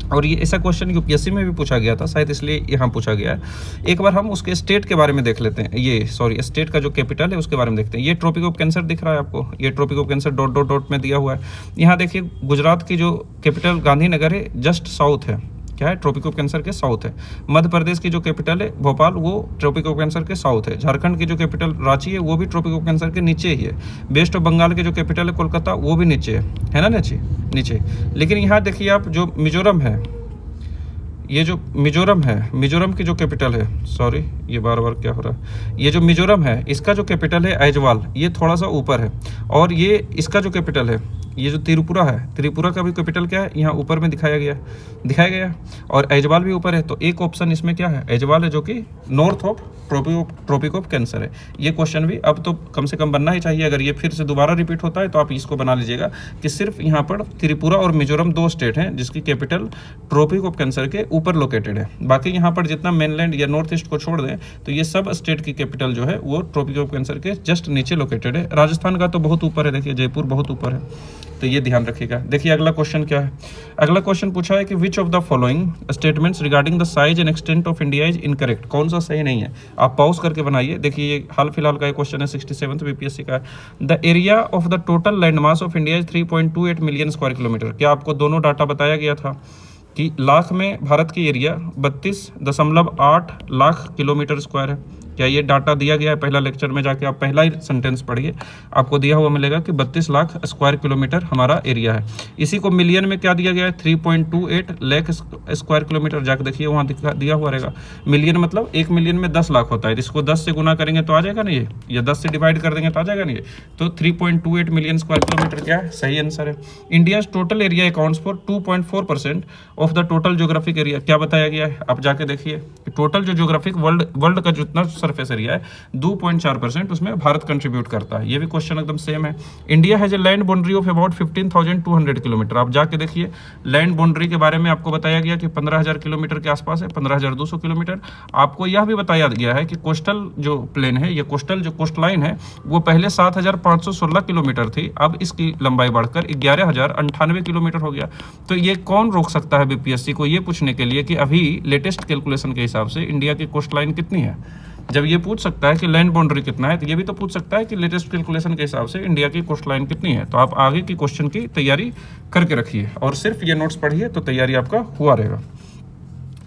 और ये ऐसा क्वेश्चन UPSC में भी पूछा गया था शायद, इसलिए यहाँ पूछा गया है। एक बार हम उसके स्टेट के बारे में देख लेते हैं। ये स्टेट का जो कैपिटल है उसके बारे में देखते हैं। ये ट्रॉपिक ऑफ कैंसर दिख रहा है आपको, ये tropic of cancer dot dot dot में दिया हुआ है। यहाँ देखिए गुजरात की जो कैपिटल गांधीनगर है, जस्ट साउथ है, क्या है, ट्रॉपिक ऑफ कैंसर के साउथ है। मध्य प्रदेश की जो कैपिटल है भोपाल, वो ट्रॉपिक ऑफ कैंसर के साउथ है। झारखंड की जो कैपिटल रांची है, वो भी ट्रॉपिक ऑफ कैंसर के नीचे ही है। वेस्ट बंगाल की जो कैपिटल है कोलकाता, वो भी नीचे है ना, नीचे। लेकिन यहाँ देखिए आप, जो मिजोरम है, ये जो मिजोरम है, मिजोरम की जो कैपिटल है, सॉरी ये बार बार क्या हो रहा है, ये जो मिजोरम है इसका जो कैपिटल है ऐजवाल, ये थोड़ा सा ऊपर है। और ये इसका जो कैपिटल है, ये जो त्रिपुरा है, त्रिपुरा का भी कैपिटल क्या है, यहाँ ऊपर में दिखाया गया, और ऐजवाल भी ऊपर है। तो एक ऑप्शन इसमें क्या है, ऐजवाल है, जो कि north of tropic of cancer है। ये क्वेश्चन भी अब तो कम से कम बनना ही चाहिए। अगर ये फिर से दोबारा रिपीट होता है तो आप इसको बना लीजिएगा कि सिर्फ यहाँ पर त्रिपुरा और मिजोरम 2 स्टेट हैं जिसकी कैपिटल ट्रॉपिक ऑफ कैंसर के ऊपर लोकेटेड है। बाकी यहाँ पर जितना मेनलैंड या नॉर्थ ईस्ट को छोड़ दें तो ये सब स्टेट की कैपिटल जो है वो ट्रॉपिक ऑफ कैंसर के जस्ट नीचे लोकेटेड है। राजस्थान का तो बहुत ऊपर है, देखिए जयपुर बहुत ऊपर है, तो ये ध्यान रखिएगा। देखिए अगला क्वेश्चन क्या है, अगला क्वेश्चन पूछा है कि which of the following statements regarding the size and extent of India is incorrect. कौन सा सही नहीं है, आप पॉज करके बनाइए। देखिए ये हाल फिलहाल का क्वेश्चन है, 67th BPSC का है। The area of the total land mass of India is 3.28 million square kilometre. क्या आपको दोनों डाटा बताया गया था कि लाख में भारत की एरिया 32.8 लाख किलोमीटर स्क्वायर है। क्या ये डाटा दिया गया है? पहला लेक्चर में जाके आप पहला ही सेंटेंस पढ़िए, आपको दिया हुआ मिलेगा कि 32 लाख स्क्वायर किलोमीटर हमारा एरिया है। इसी को मिलियन में क्या दिया गया है? 3.28 लाख स्क्वायर किलोमीटर। जाके देखिए वहाँ दिया हुआ रहेगा। मिलियन मतलब 1 मिलियन में 10 लाख होता है, इसको 10 से गुना करेंगे तो आ जाएगा ना ये, या 10 से डिवाइड कर देंगे तो आ जाएगा ना ये। तो 3.28 मिलियन स्क्वायर किलोमीटर क्या है? सही आंसर है। India total area accounts for 2.4% of the total geographic area. क्या बताया गया है? आप जाके देखिए टोटल जो ज्योग्राफिक वर्ल्ड का जितना सरफेस एरिया है 2.4% उसमें भारत कंट्रीब्यूट करता है। ये भी क्वेश्चन एकदम सेम है। India has a land boundary of about 15,200 kilometre. आप जाके देखिए लैंड बाउंड्री के बारे में आपको बताया गया कि 15,000 किलोमीटर के आसपास है, 15,200 किलोमीटर। आपको यह भी बताया गया है कि कोस्टल जो प्लेन है, ये कोस्टल जो कोस्ट लाइन है वो पहले 7,516 किलोमीटर थी, अब इसकी लंबाई बढ़कर 11,098 किलोमीटर हो गया। तो ये कौन रोक सकता है बीपीएससी को ये पूछने के लिए कि अभी लेटेस्ट कैलकुलेशन के हिसाब से इंडिया की कोस्ट लाइन कितनी है? जब ये पूछ सकता है कि लैंड बाउंड्री कितना है, तो ये भी तो पूछ सकता है कि लेटेस्ट कैलकुलेशन के हिसाब से इंडिया की कोस्ट लाइन कितनी है। तो आप आगे की क्वेश्चन की तैयारी करके रखिए और सिर्फ ये नोट्स पढ़िए तो तैयारी आपका हुआ रहेगा।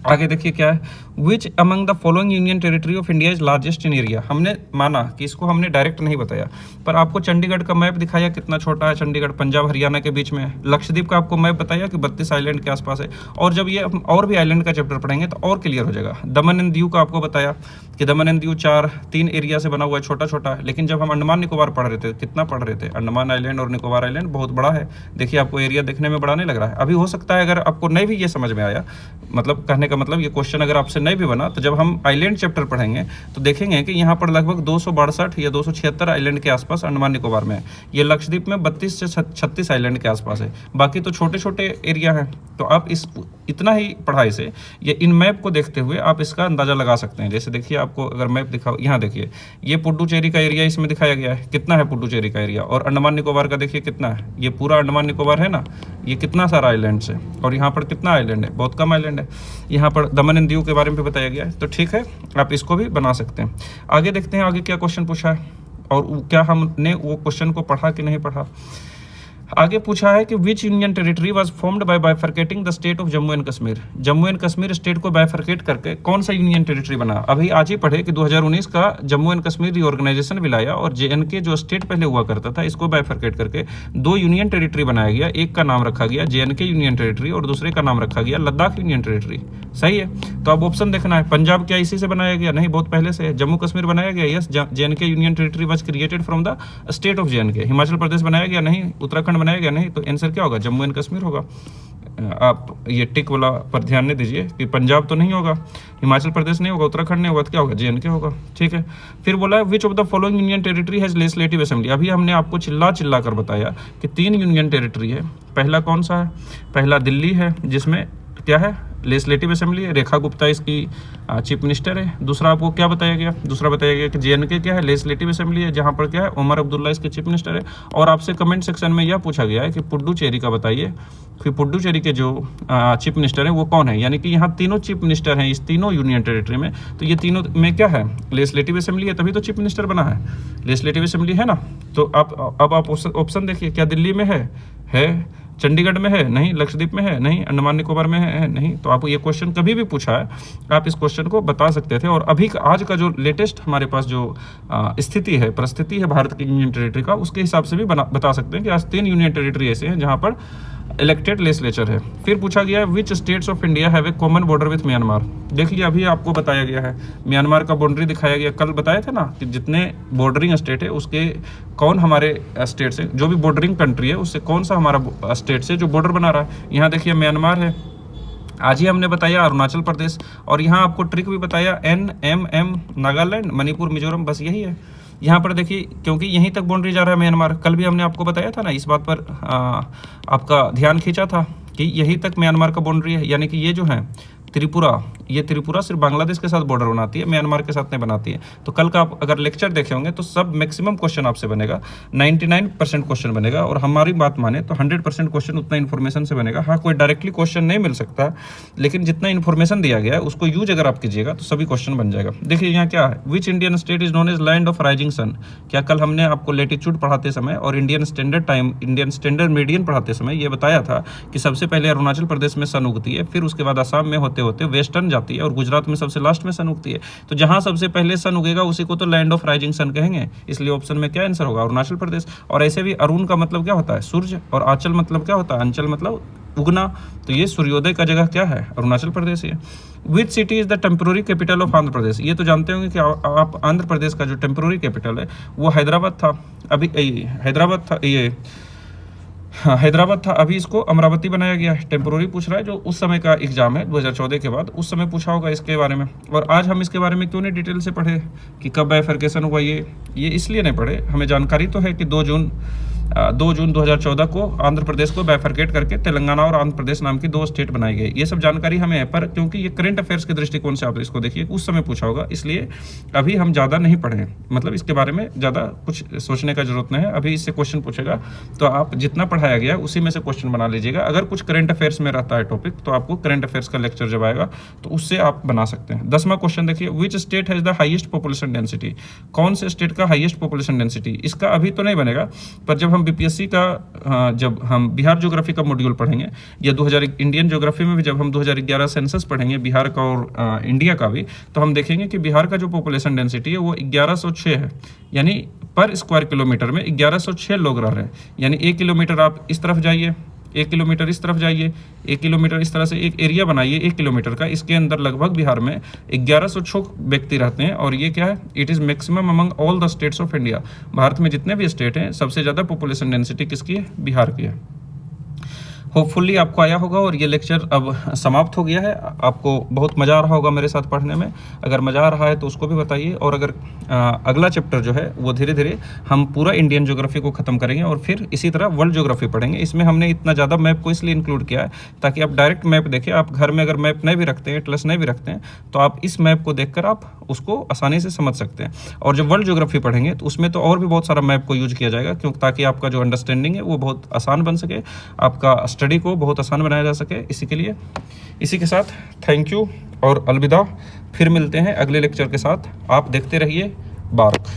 आगे देखिए क्या है, which among the following union territory of India is largest in area. हमने माना कि इसको हमने डायरेक्ट नहीं बताया, पर आपको चंडीगढ़ का मैप दिखाया कितना छोटा है, चंडीगढ़ पंजाब हरियाणा के बीच में है। लक्षद्वीप का आपको मैप बताया कि 32 आइलैंड के आसपास है। और जब ये और भी आइलैंड का चैप्टर पढ़ेंगे तो और क्लियर हो जाएगा। दमन एंड दीव का आपको बताया कि दमन एंड दीव 3 एरिया से बना हुआ है, छोटा छोटा है। लेकिन जब हम अंडमान निकोबार पढ़ रहे थे, कितना पढ़ रहे थे? अंडमान आइलैंड और निकोबार आइलैंड बहुत बड़ा है। देखिए आपको एरिया देखने में बड़ा नहीं लग रहा है। अभी हो सकता है अगर आपको नहीं भी ये समझ में आया, मतलब कहने का मतलब ये क्वेश्चन अगर आपसे नहीं भी बना, तो जब हम आइलैंड चैप्टर पढ़ेंगे तो देखेंगे कि यहाँ पर लगभग 262 या 276 आइलैंड के आसपास अंडमान निकोबार में है। ये लक्षद्वीप में 32 से 36 आइलैंड के आसपास है, बाकी तो छोटे छोटे एरिया हैं। तो आप इतना ही पढ़ाई से ये इन मैप को देखते हुए आप इसका अंदाजा लगा सकते हैं। जैसे देखिए आपको अगर मैप दिखाओ, यहाँ देखिए ये पुडुचेरी का एरिया इसमें दिखाया गया है, कितना है पुडुचेरी का एरिया, और अंडमान निकोबार का देखिए कितना है। ये पूरा अंडमान निकोबार है ना, ये कितना सारा आइलैंड है, और यहाँ पर कितना आइलैंड है? बहुत कम आइलैंड है। यहाँ पर दमन एंड दीव के बारे में भी बताया गया है। तो ठीक है, आप इसको भी बना सकते हैं। आगे देखते हैं आगे क्या क्वेश्चन पूछा है और क्या हमने वो क्वेश्चन को पढ़ा कि नहीं पढ़ा। आगे पूछा है कि विच union territory was formed by bifurcating the state of Jammu and Kashmir. Jammu and Kashmir state को बाइफरकेट करके कौन सा यूनियन टेरिटरी बना? अभी आज ही पढ़े कि 2019 का Jammu and Kashmir reorganisation bill आया और जेएनके जो स्टेट पहले हुआ करता था इसको बाइफरकेट करके 2 यूनियन टेरिटरी बनाया गया। एक का नाम रखा गया जेएनके यूनियन टेरिटरी और दूसरे का नाम रखा गया लद्दाख यूनियन टेरिटरी। सही है, तो अब ऑप्शन देखना है। पंजाब क्या इसी से बनाया गया? नहीं, बहुत पहले से है। जम्मू कश्मीर बनाया गया? Yes, J and K union territory was created from the state of J and K. Himachal Pradesh बनाया गया? नहीं। उत्तराखंड बनाया गया? नहीं। तो आंसर क्या होगा? जम्मू एंड कश्मीर होगा। आप ये टिक वाला पर ध्यान नहीं दीजिए कि पंजाब तो नहीं होगा, हिमाचल प्रदेश नहीं होगा, उत्तराखंड नहीं होगा, तो क्या होगा? जेएनके होगा। ठीक है, फिर बोला है विच of the following union territory has legislative assembly. अभी हमने आपको चिल्ला कर बताया कि 3 यूनियन टेरिटरी है। पहला कौन सा है? पहला दिल्ली है जिसमें क्या है? लेजिस्लेटिव असेंबली है। रेखा गुप्ता इसकी चीफ मिनिस्टर है। दूसरा आपको क्या बताया गया? दूसरा बताया गया कि जेएनके क्या है? लेजिस्लेटिव असेंबली है, जहां पर क्या है? उमर अब्दुल्ला इसके चीफ मिनिस्टर है। और आपसे कमेंट सेक्शन में यह पूछा गया है कि पुडुचेरी का बताइए कि पुडुचेरी के जो चीफ मिनिस्टर हैं वो कौन है। यानी कि यहाँ तीनों चीफ मिनिस्टर हैं इस तीनों यूनियन टेरिटरी में। तो ये तीनों में क्या है? लेजिस्लेटिव असेंबली है, तभी तो चीफ मिनिस्टर बना है। लेजिस्लेटिव असेंबली है ना। तो अब आप ऑप्शन देखिए, क्या दिल्ली में है? चंडीगढ़ में है? नहीं। लक्षद्वीप में है? नहीं। अंडमान निकोबार में है? नहीं। तो आपको ये क्वेश्चन कभी भी पूछा है आप इस क्वेश्चन को बता सकते थे। और अभी आज का जो लेटेस्ट हमारे पास जो स्थिति है, परिस्थिति है भारत की यूनियन टेरिटरी का, उसके हिसाब से भी बता सकते हैं कि आज 3 यूनियन टेरिटरी ऐसे हैं जहाँ पर इलेक्टेड लेजिस्लेचर है। फिर पूछा गया which states of India have a common border with Myanmar. देखिए अभी आपको बताया गया है, म्यांमार का बाउंड्री दिखाया गया। कल बताया था ना कि जितने बॉर्डरिंग स्टेट है उसके कौन हमारे स्टेट से, जो भी बॉर्डरिंग कंट्री है उससे कौन सा हमारा स्टेट से जो बॉर्डर बना रहा है। यहाँ देखिए म्यांमार है। आज ही हमने बताया अरुणाचल प्रदेश, और यहाँ आपको ट्रिक भी बताया NMM नागालैंड, मणिपुर, मिजोरम, बस यही है। यहाँ पर देखिए क्योंकि यहीं तक बाउंड्री जा रहा है म्यांमार। कल भी हमने आपको बताया था ना, इस बात पर आपका ध्यान खींचा था कि यहीं तक म्यांमार का बाउंड्री है। यानी कि ये जो है त्रिपुरा, ये त्रिपुरा सिर्फ बांग्लादेश के साथ बॉर्डर बनाती है, म्यांमार के साथ नहीं बनाती है। तो कल का आप अगर लेक्चर देखे होंगे तो सब मैक्सिमम क्वेश्चन आपसे बनेगा, 99% क्वेश्चन बनेगा। और हमारी बात माने तो 100% क्वेश्चन उतना इन्फॉर्मेशन से बनेगा। हाँ, कोई डायरेक्टली क्वेश्चन नहीं मिल सकता, लेकिन जितना इन्फॉर्मेशन दिया गया है उसको यूज अगर आप कीजिएगा तो सभी क्वेश्चन बन जाएगा। देखिए यहाँ क्या है, which Indian state is known as land of rising sun. क्या कल हमने आपको लेटीट्यूड पढ़ाते समय और Indian standard time, Indian standard meridian पढ़ाते समय ये बताया था कि सबसे पहले अरुणाचल प्रदेश में सन उगती है, फिर उसके बाद असम में होते होते वेस्टर्न जाती है और गुजरात में सबसे लास्ट में सन उगती है। तो जहाँ सबसे पहले सन उगेगा उसी को तो लैंड ऑफ राइजिंग सन कहेंगे, इसलिए ऑप्शन में क्या आंसर होगा, अरुणाचल प्रदेश। और ऐसे भी अरुण का मतलब क्या होता है, सूर्य, और आंचल मतलब क्या होता है, अंचल मतलब उगना, तो ये सूर्योदय का जगह क्या है, अरुणाचल प्रदेश है। Which city is the temporary capital of Andhra Pradesh, ये तो जानते होंगे कि आप आंध्र प्रदेश का जो टेम्पोररी कैपिटल है वो हैदराबाद था, अभी हैदराबाद था, ये हाँ हैदराबाद था, अभी इसको अमरावती बनाया गया है। टेम्पोररी पूछ रहा है, जो उस समय का एग्जाम है 2014 के बाद, उस समय पूछा होगा इसके बारे में। और आज हम इसके बारे में क्यों नहीं डिटेल से पढ़े कि कब बाइफरकेशन हुआ, ये इसलिए नहीं पढ़े, हमें जानकारी तो है कि 2 जून 2014 को आंध्र प्रदेश को बाइफरकेट करके तेलंगाना और आंध्र प्रदेश नाम की 2 स्टेट बनाई गई। ये सब जानकारी हमें है, पर क्योंकि ये करंट अफेयर्स के दृष्टिकोण से आप इसको देखिए, उस समय पूछा होगा, इसलिए अभी हम ज़्यादा नहीं पढ़े, मतलब इसके बारे में ज़्यादा कुछ सोचने का जरूरत नहीं है। अभी इससे क्वेश्चन पूछेगा तो आप जितना पढ़ाया गया उसी में से क्वेश्चन बना लीजिएगा। अगर कुछ करंट अफेयर्स में रहता है टॉपिक तो आपको करंट अफेयर्स का लेक्चर जब आएगा तो उससे आप बना सकते हैं। 10वां क्वेश्चन देखिए, which state has the highest population density, कौन से स्टेट का हाईएस्ट पॉपुलेशन डेंसिटी। इसका अभी तो नहीं बनेगा, पर जब हम बीपीएससी का जब हम बिहार ज्योग्राफी का मॉड्यूल पढ़ेंगे, या 2000 इंडियन ज्योग्राफी में भी जब हम 2011 सेंसस पढ़ेंगे बिहार का और इंडिया का भी, तो हम देखेंगे कि बिहार का जो पॉपुलेशन डेंसिटी है वो 1106 है, यानी पर स्क्वायर किलोमीटर में 1106 लोग रह रहे हैं। यानी 1 किलोमीटर आप इस तरफ जाइए, 1 किलोमीटर इस तरफ जाइए, 1 किलोमीटर इस तरह से एक एरिया बनाइए 1 किलोमीटर का, इसके अंदर लगभग बिहार में 1106 व्यक्ति रहते हैं। और ये क्या है, it is maximum among all the states of India. Bharat में जितने भी स्टेट हैं सबसे ज़्यादा पॉपुलेशन डेंसिटी किसकी है, बिहार की है। होपफुल्ली आपको आया होगा और ये लेक्चर अब समाप्त हो गया है। आपको बहुत मज़ा आ रहा होगा मेरे साथ पढ़ने में, अगर मज़ा आ रहा है तो उसको भी बताइए। और अगर अगला चैप्टर जो है वो धीरे धीरे हम पूरा इंडियन ज्योग्राफी को ख़त्म करेंगे और फिर इसी तरह वर्ल्ड ज्योग्राफी पढ़ेंगे। इसमें हमने इतना ज़्यादा मैप को इसलिए इंक्लूड किया है ताकि आप डायरेक्ट मैप देखें। आप घर में अगर मैप नहीं भी रखते हैं, एटलस नहीं भी रखते हैं, तो आप इस मैप को देखकर आप उसको आसानी से समझ सकते हैं। और जब वर्ल्ड ज्योग्राफी पढ़ेंगे तो उसमें तो और भी बहुत सारा मैप को यूज किया जाएगा, क्योंकि ताकि आपका जो अंडरस्टैंडिंग है वो बहुत आसान बन सके, आपका स्टडी को बहुत आसान बनाया जा सके। इसी के लिए, इसी के साथ थैंक यू और अलविदा। फिर मिलते हैं अगले लेक्चर के साथ। आप देखते रहिए बारक।